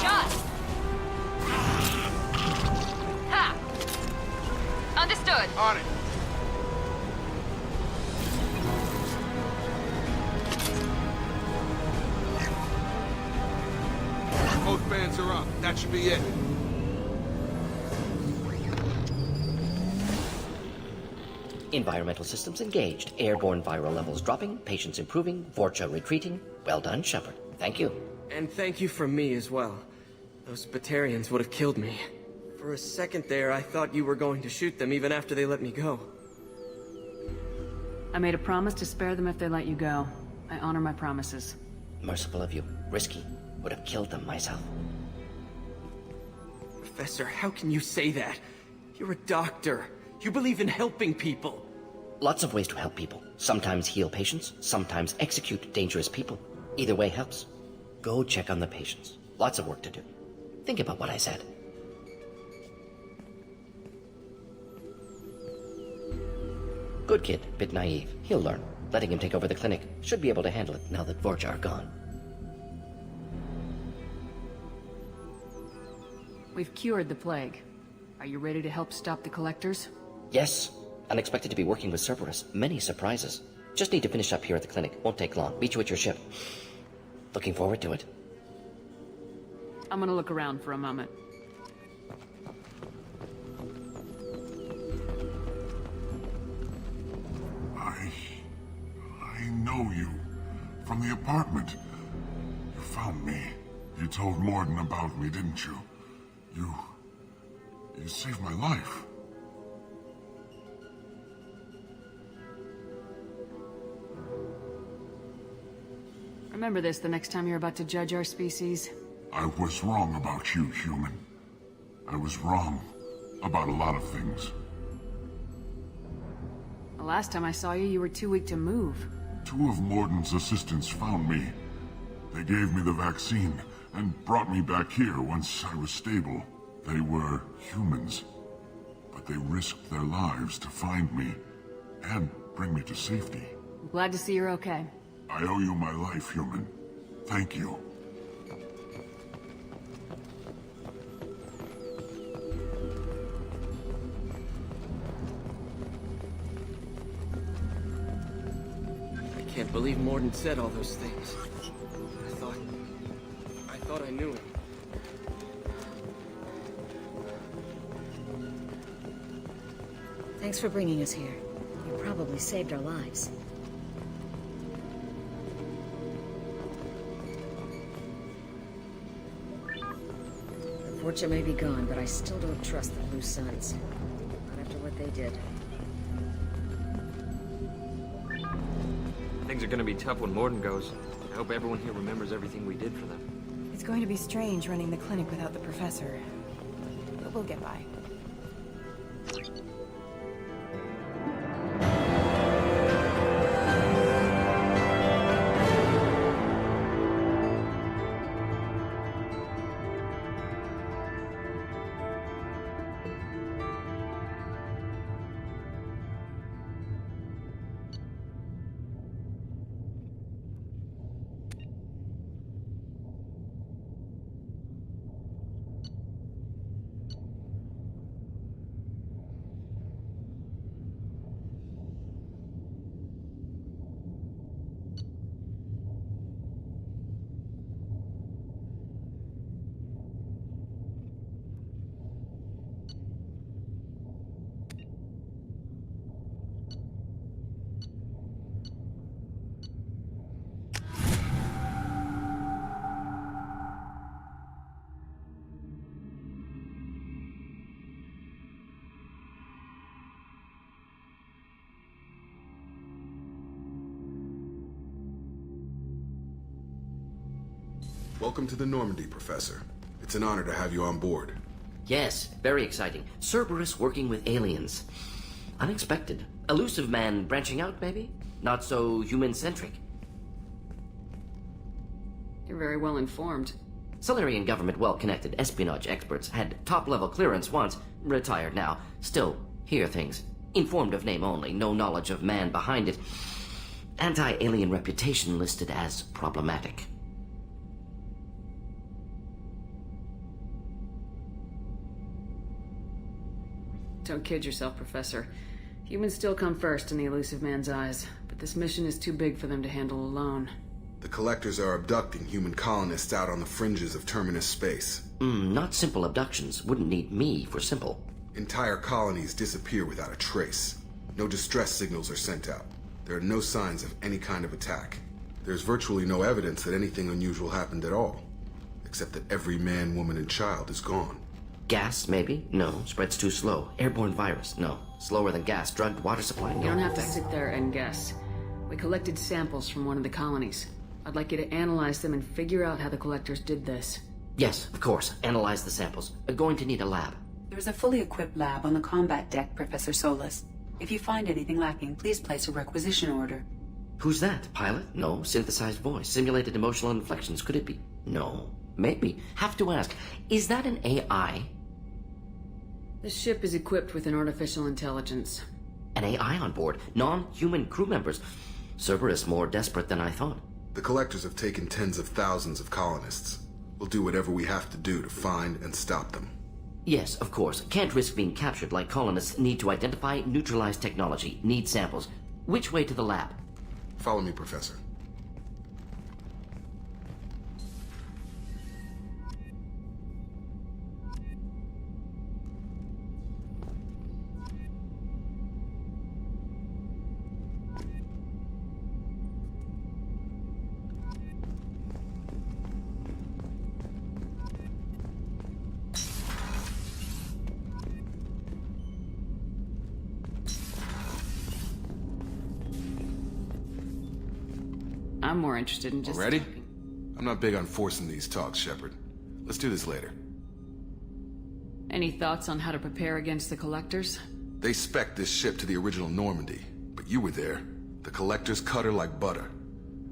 B: Shot. Ha. Understood.
C: On it! Both bands are up. That should be it.
O: Environmental systems engaged. Airborne viral levels dropping. Patients improving. Vorcha retreating. Well done, Shepard. Thank you.
L: And thank you from me as well. Those Batarians would have killed me. For a second there, I thought you were going to shoot them even after they let me go.
F: I made a promise to spare them if they let you go. I honor my promises.
O: Merciful of you. Risky. Would have killed them myself.
L: Professor, how can you say that? You're a doctor. You believe in helping people.
O: Lots of ways to help people. Sometimes heal patients, sometimes execute dangerous people. Either way helps. Go check on the patients. Lots of work to do. Think about what I said. Good kid, bit naive. He'll learn. Letting him take over the clinic. Should be able to handle it now that Vorcha are gone.
F: We've cured the plague. Are you ready to help stop the collectors?
O: Yes. Unexpected to be working with Cerberus. Many surprises. Just need to finish up here at the clinic. Won't take long. Meet you at your ship. Looking forward to it.
F: I'm gonna look around for a moment.
E: I know you. From the apartment. You found me. You told Morden about me, didn't you? You saved my life.
F: Remember this the next time you're about to judge our species.
E: I was wrong about you, human. I was wrong about a lot of things.
F: The last time I saw you, you were too weak to move.
E: 2 of Morden's assistants found me. They gave me the vaccine and brought me back here once I was stable. They were humans, but they risked their lives to find me and bring me to safety.
F: I'm glad to see you're okay.
E: I owe you my life, human. Thank you.
L: I can't believe Morden said all those things. I thought I knew him.
H: Thanks for bringing us here. You probably saved our lives. Vorcha may be gone, but I still don't trust the Blue Suns. Not after what they did.
M: Things are gonna be tough when Morden goes. I hope everyone here remembers everything we did for them.
N: It's going to be strange running the clinic without the professor. But we'll get by.
C: Welcome to the Normandy, Professor. It's an honor to have you on board.
O: Yes, very exciting. Cerberus working with aliens. Unexpected. Elusive man branching out, maybe? Not so human-centric.
F: You're very well informed.
O: Solarian government well-connected espionage experts had top-level clearance once, retired now. Still, hear things. Informed of name only, no knowledge of man behind it. Anti-alien reputation listed as problematic.
F: Don't kid yourself, Professor. Humans still come first in the elusive man's eyes, but this mission is too big for them to handle alone.
C: The Collectors are abducting human colonists out on the fringes of Terminus space.
O: Not simple abductions. Wouldn't need me for simple.
C: Entire colonies disappear without a trace. No distress signals are sent out. There are no signs of any kind of attack. There's virtually no evidence that anything unusual happened at all. Except that every man, woman, and child is gone.
O: Gas, maybe? No. Spreads too slow. Airborne virus? No. Slower than gas. Drugged water supply? No.
F: You don't have to sit there and guess. We collected samples from one of the colonies. I'd like you to analyze them and figure out how the Collectors did this.
O: Yes, of course. Analyze the samples. Going to need a lab.
Q: There's a fully equipped lab on the combat deck, Professor Solis. If you find anything lacking, please place a requisition order.
O: Who's that? Pilot? No. Synthesized voice. Simulated emotional inflections. Could it be? No. Maybe. Have to ask. Is that an AI?
F: This ship is equipped with an artificial intelligence.
O: An AI on board. Non-human crew members. Cerberus more desperate than I thought.
C: The Collectors have taken tens of thousands of colonists. We'll do whatever we have to do to find and stop them.
O: Yes, of course. Can't risk being captured like colonists. Need to identify, neutralize technology. Need samples. Which way to the lab?
C: Follow me, Professor.
F: I'm more interested in just...
C: Ready? I'm not big on forcing these talks, Shepard. Let's do this later.
F: Any thoughts on how to prepare against the Collectors?
C: They spec'd this ship to the original Normandy, but you were there. The Collectors cut her like butter.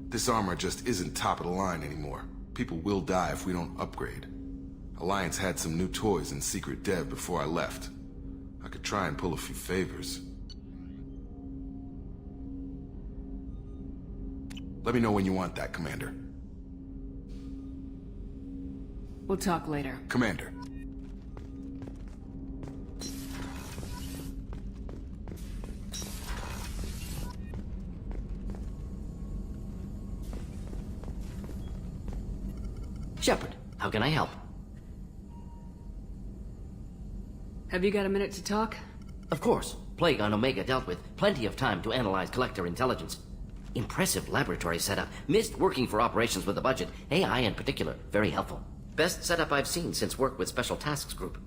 C: This armor just isn't top of the line anymore. People will die if we don't upgrade. Alliance had some new toys in secret dev before I left. I could try and pull a few favors. Let me know when you want that, Commander.
F: We'll talk later.
C: Commander.
O: Shepard, how can I help?
F: Have you got a minute to talk?
O: Of course. Plague on Omega dealt with. Plenty of time to analyze Collector intelligence. Impressive laboratory setup. Missed working for operations with a budget. AI in particular. Very helpful. Best setup I've seen since work with Special Tasks Group.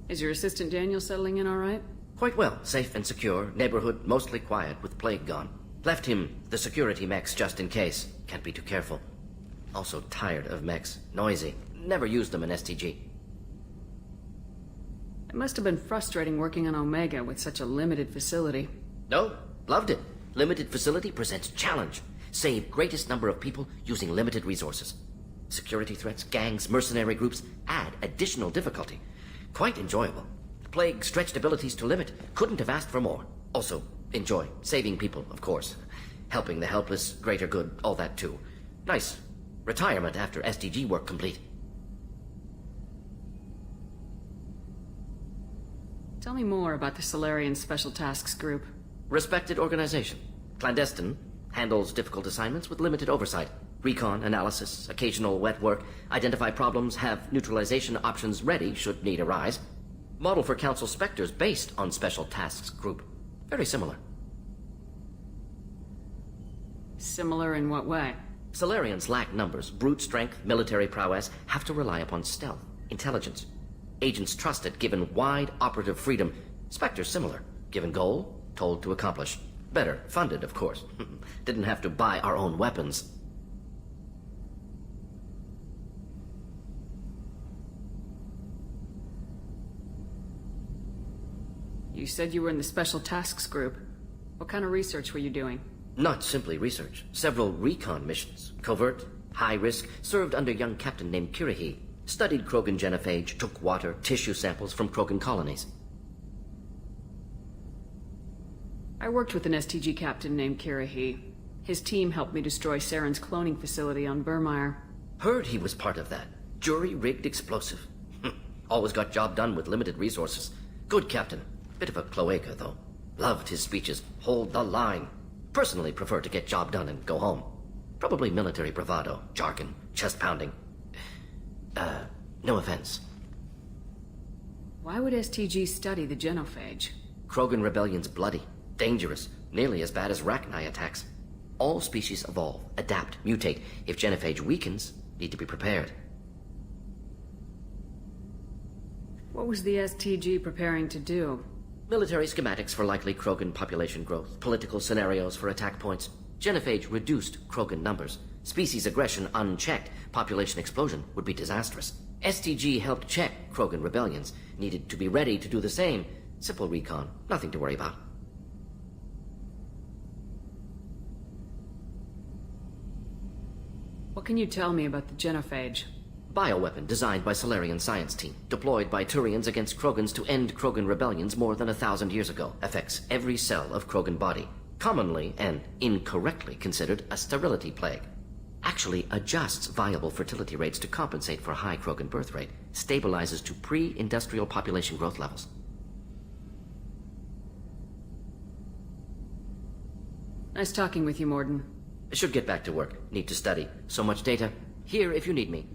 F: Is your assistant Daniel settling in all right?
O: Quite well. Safe and secure. Neighborhood mostly quiet with plague gone. Left him the security mechs just in case. Can't be too careful. Also tired of mechs. Noisy. Never used them in STG.
F: It must have been frustrating working on Omega with such a limited facility.
O: No, loved it. Limited facility presents challenge. Save greatest number of people using limited resources. Security threats, gangs, mercenary groups add additional difficulty. Quite enjoyable. Plague stretched abilities to limit. Couldn't have asked for more. Also, enjoy. Saving people, of course. Helping the helpless, greater good, all that too. Nice. Retirement after SDG work complete.
F: Tell me more about the Solarian Special Tasks Group.
O: Respected organization. Clandestine. Handles difficult assignments with limited oversight. Recon, analysis, occasional wet work. Identify problems, have neutralization options ready should need arise. Model for Council Spectres based on Special Tasks Group. Very similar.
F: Similar in what way?
O: Solarians lack numbers, brute strength, military prowess, have to rely upon stealth, intelligence. Agents trusted, given wide operative freedom. Spectres similar, given goal, told to accomplish. Better, funded, of course. Didn't have to buy our own weapons.
F: You said you were in the Special Tasks Group. What kind of research were you doing?
O: Not simply research. Several recon missions. Covert, high risk, served under a young captain named Kirahi. Studied Krogan genophage, took water, tissue samples from Krogan colonies.
F: I worked with an STG captain named Kirahi. His team helped me destroy Saren's cloning facility on Burmire.
O: Heard he was part of that. Jury-rigged explosive. Always got job done with limited resources. Good captain. Bit of a cloaca, though. Loved his speeches. Hold the line. Personally prefer to get job done and go home. Probably military bravado, jargon, chest-pounding. No offense.
F: Why would STG study the genophage?
O: Krogan rebellion's bloody, dangerous, nearly as bad as Rachni attacks. All species evolve, adapt, mutate. If genophage weakens, need to be prepared.
F: What was the STG preparing to do?
O: Military schematics for likely Krogan population growth, political scenarios for attack points. Genophage reduced Krogan numbers. Species aggression unchecked, population explosion would be disastrous. STG helped check Krogan rebellions, needed to be ready to do the same. Simple recon, nothing to worry about.
F: What can you tell me about the genophage?
O: Bioweapon designed by Solarian science team, deployed by Turians against Krogans to end Krogan rebellions more than 1,000 years ago. Affects every cell of Krogan body. Commonly and incorrectly considered a sterility plague. Actually adjusts viable fertility rates to compensate for high Krogan birth rate. Stabilizes to pre-industrial population growth levels.
F: Nice talking with you, Morden.
O: Should get back to work. Need to study. So much data. Here if you need me.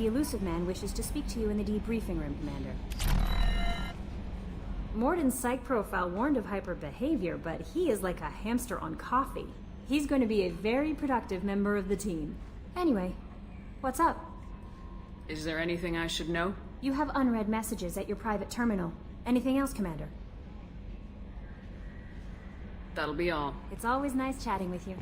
R: The elusive man wishes to speak to you in the debriefing room, Commander. Morden's psych profile warned of hyper behavior, but he is like a hamster on coffee. He's going to be a very productive member of the team. Anyway, what's up?
F: Is there anything I should know?
R: You have unread messages at your private terminal. Anything else, Commander?
F: That'll be all.
R: It's always nice chatting with you.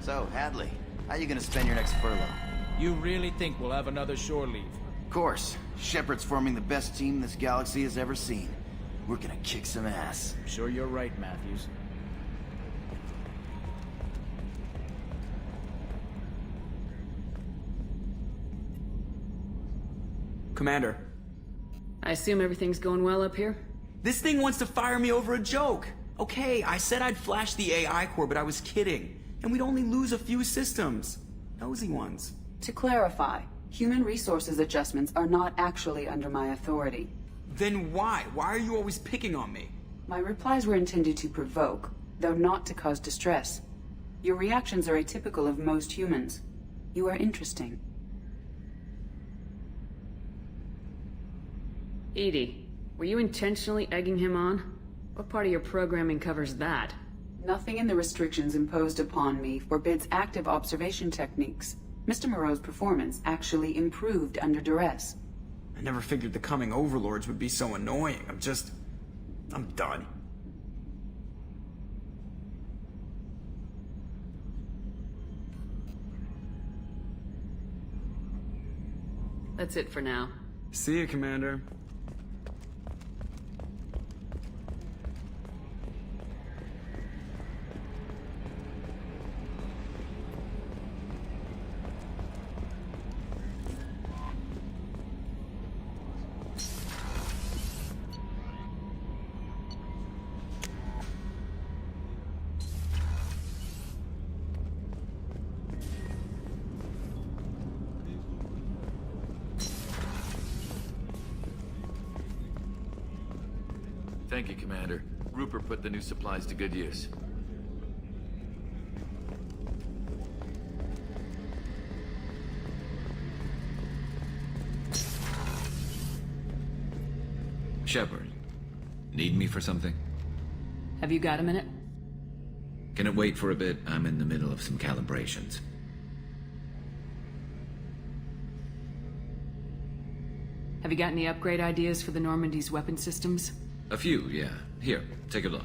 S: So, Hadley, how you gonna spend your next furlough?
T: You really think we'll have another shore leave?
S: Of course. Shepard's forming the best team this galaxy has ever seen. We're gonna kick some ass.
T: I'm sure you're right, Matthews.
L: Commander.
F: I assume everything's going well up here?
L: This thing wants to fire me over a joke. Okay, I said I'd flash the AI core, but I was kidding. And we'd only lose a few systems. Nosy ones.
Q: To clarify, human resources adjustments are not actually under my authority.
L: Then why? Why are you always picking on me?
Q: My replies were intended to provoke, though not to cause distress. Your reactions are atypical of most humans. You are interesting.
F: Edie, were you intentionally egging him on? What part of your programming covers that?
Q: Nothing in the restrictions imposed upon me forbids active observation techniques. Mr. Moreau's performance actually improved under duress.
L: I never figured the coming overlords would be so annoying. I'm done.
F: That's it for now.
L: See you, Commander.
G: Thank you, Commander. Rupert put the new supplies to good use.
U: Shepard, need me for something?
F: Have you got a minute?
U: Can it wait for a bit? I'm in the middle of some calibrations.
F: Have you got any upgrade ideas for the Normandy's weapon systems?
U: A few, yeah. Here, take a look.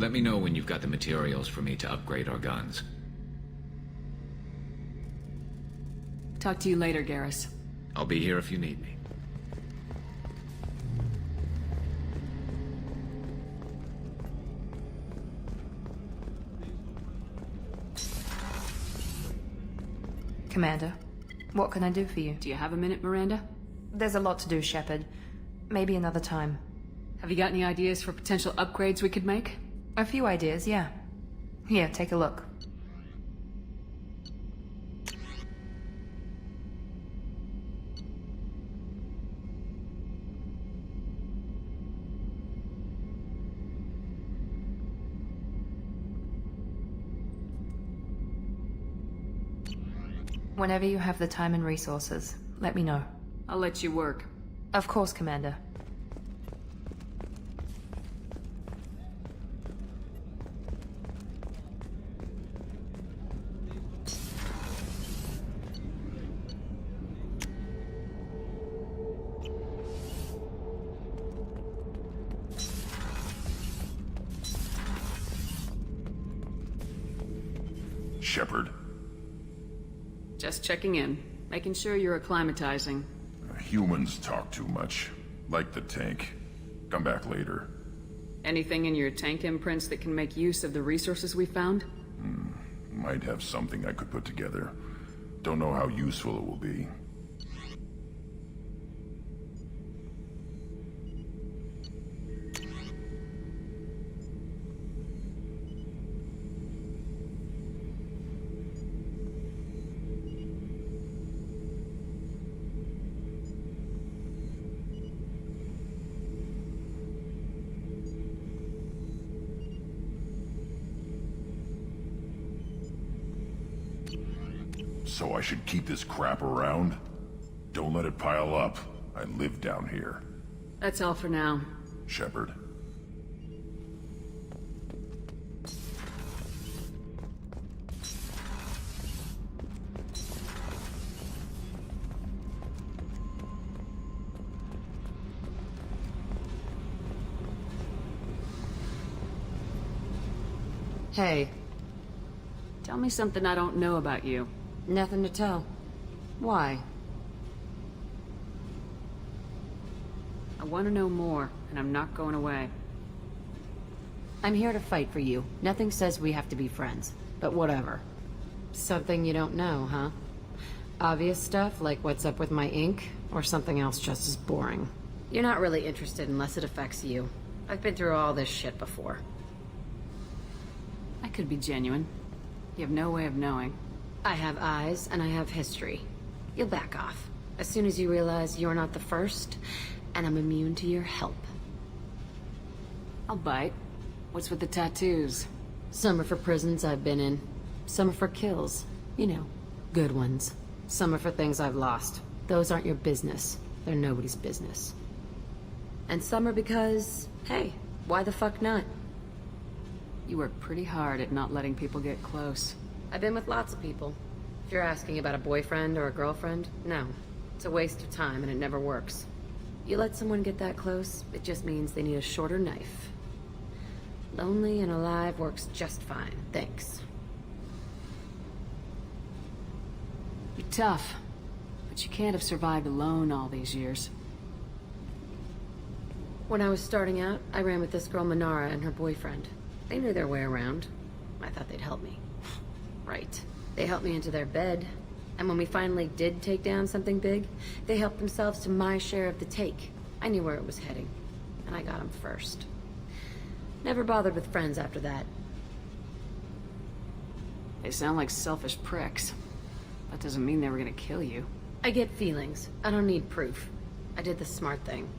U: Let me know when you've got the materials for me to upgrade our guns.
F: Talk to you later, Garrus.
U: I'll be here if you need me.
B: Commander, what can I do for you?
F: Do you have a minute, Miranda?
B: There's a lot to do, Shepard. Maybe another time.
F: Have you got any ideas for potential upgrades we could make?
B: A few ideas, yeah. Here, take a look. Whenever you have the time and resources, let me know.
F: I'll let you work.
B: Of course, Commander.
E: Shepard.
F: Just checking in. Making sure you're acclimatizing.
E: Humans talk too much. Like the tank. Come back later.
F: Anything in your tank imprints that can make use of the resources we found?
E: Might have something I could put together. Don't know how useful it will be. So I should keep this crap around? Don't let it pile up. I live down here.
F: That's all for now.
E: Shepard.
F: Hey. Tell me something I don't know about you.
A: Nothing to tell.
F: Why? I want to know more, and I'm not going away.
A: I'm here to fight for you. Nothing says we have to be friends, but whatever. Something you don't know, huh? Obvious stuff, like what's up with my ink, or something else just as boring? You're not really interested unless it affects you. I've been through all this shit before.
F: I could be genuine. You have no way of knowing.
A: I have eyes, and I have history. You'll back off. As soon as you realize you're not the first, and I'm immune to your help.
F: I'll bite. What's with the tattoos?
A: Some are for prisons I've been in. Some are for kills. You know, good ones. Some are for things I've lost. Those aren't your business. They're nobody's business. And some are because, hey, why the fuck not?
F: You work pretty hard at not letting people get close.
A: I've been with lots of people. If you're asking about a boyfriend or a girlfriend, no. It's a waste of time and it never works. You let someone get that close, it just means they need a shorter knife. Lonely and alive works just fine, thanks.
F: You're tough, but you can't have survived alone all these years.
A: When I was starting out, I ran with this girl Minara and her boyfriend. They knew their way around. I thought they'd help me. Right. They helped me into their bed, and when we finally did take down something big, they helped themselves to my share of the take. I knew where it was heading, and I got them first. Never bothered with friends after that.
F: They sound like selfish pricks. That doesn't mean they were gonna kill you.
A: I get feelings. I don't need proof. I did the smart thing.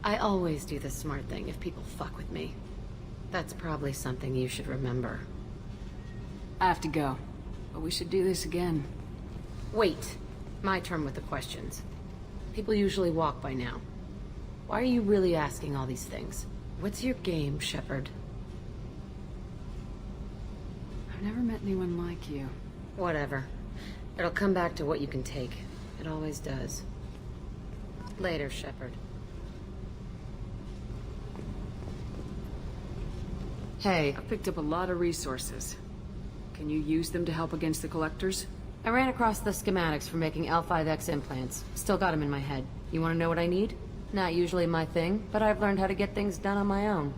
A: I always do the smart thing if people fuck with me. That's probably something you should remember.
F: I have to go, but we should do this again.
A: Wait. My turn with the questions. People usually walk by now. Why are you really asking all these things? What's your game, Shepard?
F: I've never met anyone like you.
A: Whatever. It'll come back to what you can take. It always does. Later, Shepard. Hey.
F: I've picked up a lot of resources. Can you use them to help against the Collectors?
A: I ran across the schematics for making L5X implants. Still got them in my head. You want to know what I need? Not usually my thing, but I've learned how to get things done on my own.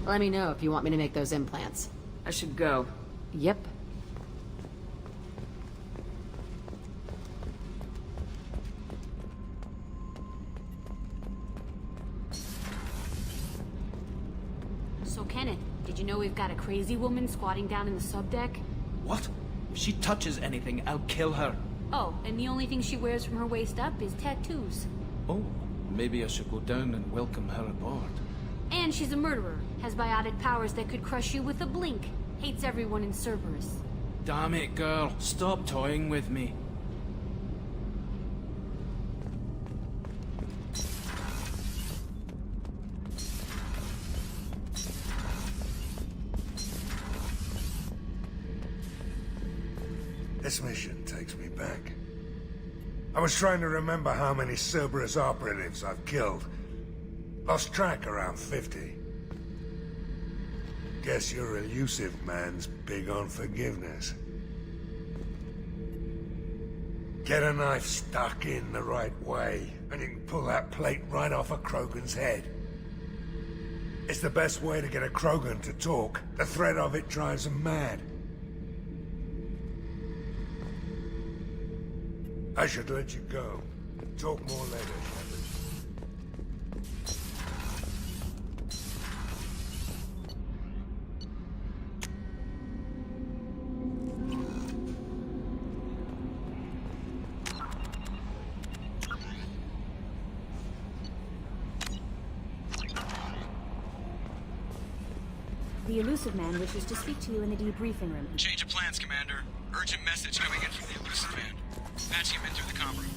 A: Let me know if you want me to make those implants.
F: I should go.
A: Yep.
I: So Kenneth, did you know we've got a crazy woman squatting down in the subdeck?
T: What? If she touches anything, I'll kill her.
I: Oh, and the only thing she wears from her waist up is tattoos.
T: Oh, maybe I should go down and welcome her aboard.
I: And she's a murderer, has biotic powers that could crush you with a blink, hates everyone in Cerberus.
T: Damn it, girl. Stop toying with me.
V: This mission takes me back. I was trying to remember how many Cerberus operatives I've killed. Lost track around 50. Guess your elusive man's big on forgiveness. Get a knife stuck in the right way, and you can pull that plate right off a Krogan's head. It's the best way to get a Krogan to talk. The threat of it drives them mad. I should let you go. Talk more later, Shepard.
R: The elusive man wishes to speak to you in the debriefing room.
W: Change of plans, Commander. Urgent message coming in from the elusive man. Patching him in through the comm room.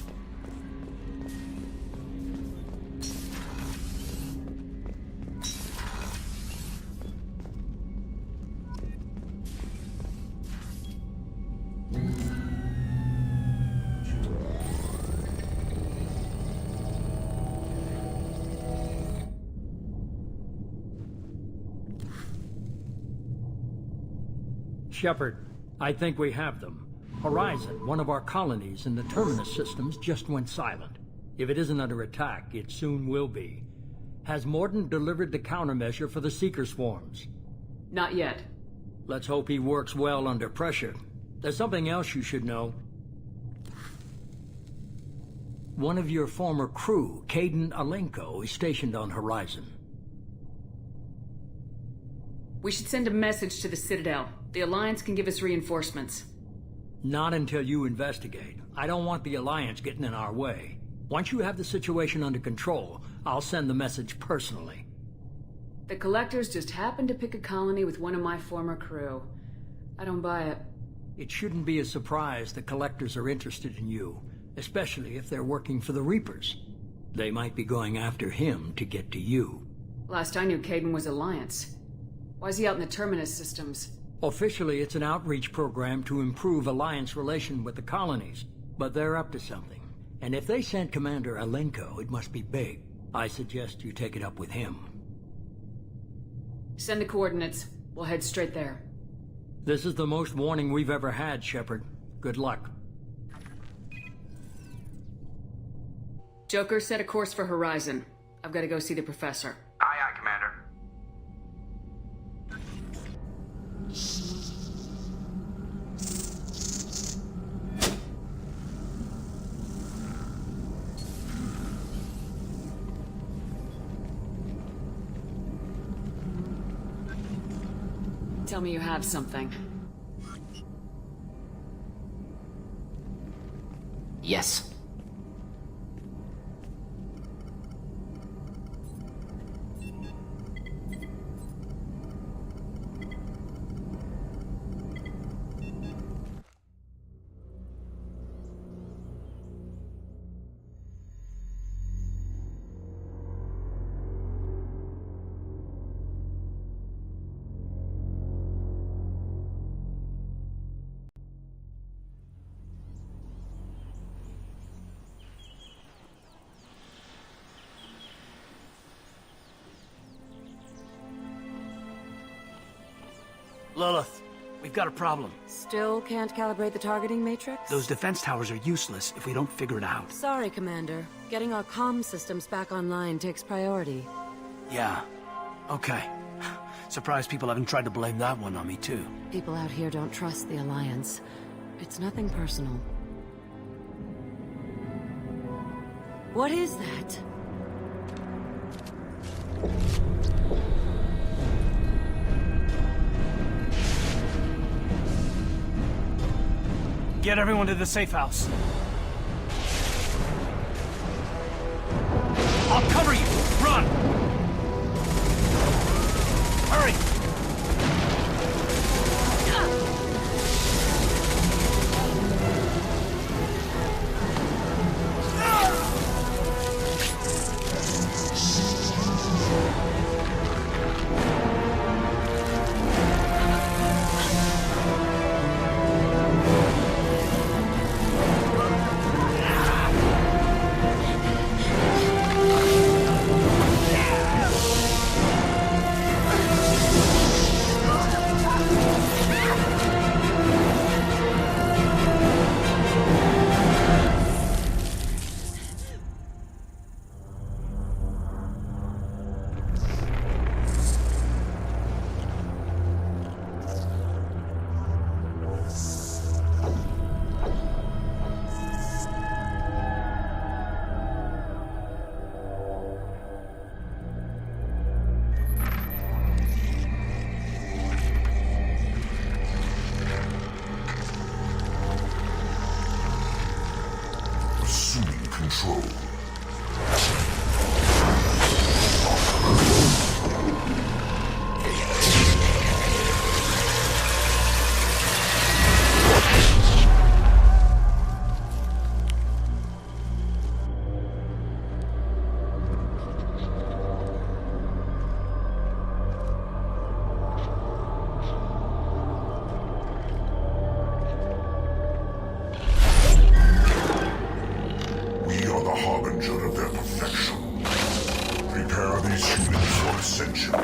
X: Shepard, I think we have them. Horizon, one of our colonies in the Terminus systems, just went silent. If it isn't under attack, it soon will be. Has Mordin delivered the countermeasure for the Seeker swarms?
F: Not yet.
X: Let's hope he works well under pressure. There's something else you should know. One of your former crew, Kaidan Alenko, is stationed on Horizon.
F: We should send a message to the Citadel. The Alliance can give us reinforcements.
X: Not until you investigate. I don't want the Alliance getting in our way. Once you have the situation under control, I'll send the message personally.
F: The Collectors just happened to pick a colony with one of my former crew. I don't buy it.
X: It shouldn't be a surprise the Collectors are interested in you, especially if they're working for the Reapers. They might be going after him to get to you.
F: Last I knew, Kaidan was Alliance. Why is he out in the Terminus systems?
X: Officially, it's an outreach program to improve Alliance relation with the colonies, but they're up to something. And if they sent Commander Alenko, it must be big. I suggest you take it up with him.
F: Send the coordinates. We'll head straight there.
X: This is the most warning we've ever had, Shepard. Good luck.
F: Joker, set a course for Horizon. I've got to go see the Professor.
W: Aye, aye, Commander.
F: Tell me you have something.
O: Yes.
D: Lilith, we've got a problem.
A: Still can't calibrate the targeting matrix?
D: Those defense towers are useless if we don't figure it out.
A: Sorry, Commander. Getting our comm systems back online takes priority.
D: Yeah. Okay. Surprised people haven't tried to blame that one on me, too.
A: People out here don't trust the Alliance. It's nothing personal. What is that?
D: Get everyone to the safe house. I'll cover you! Run! Hurry!
E: Assuming control. We are the harbinger of their perfection. Prepare these humans for ascension.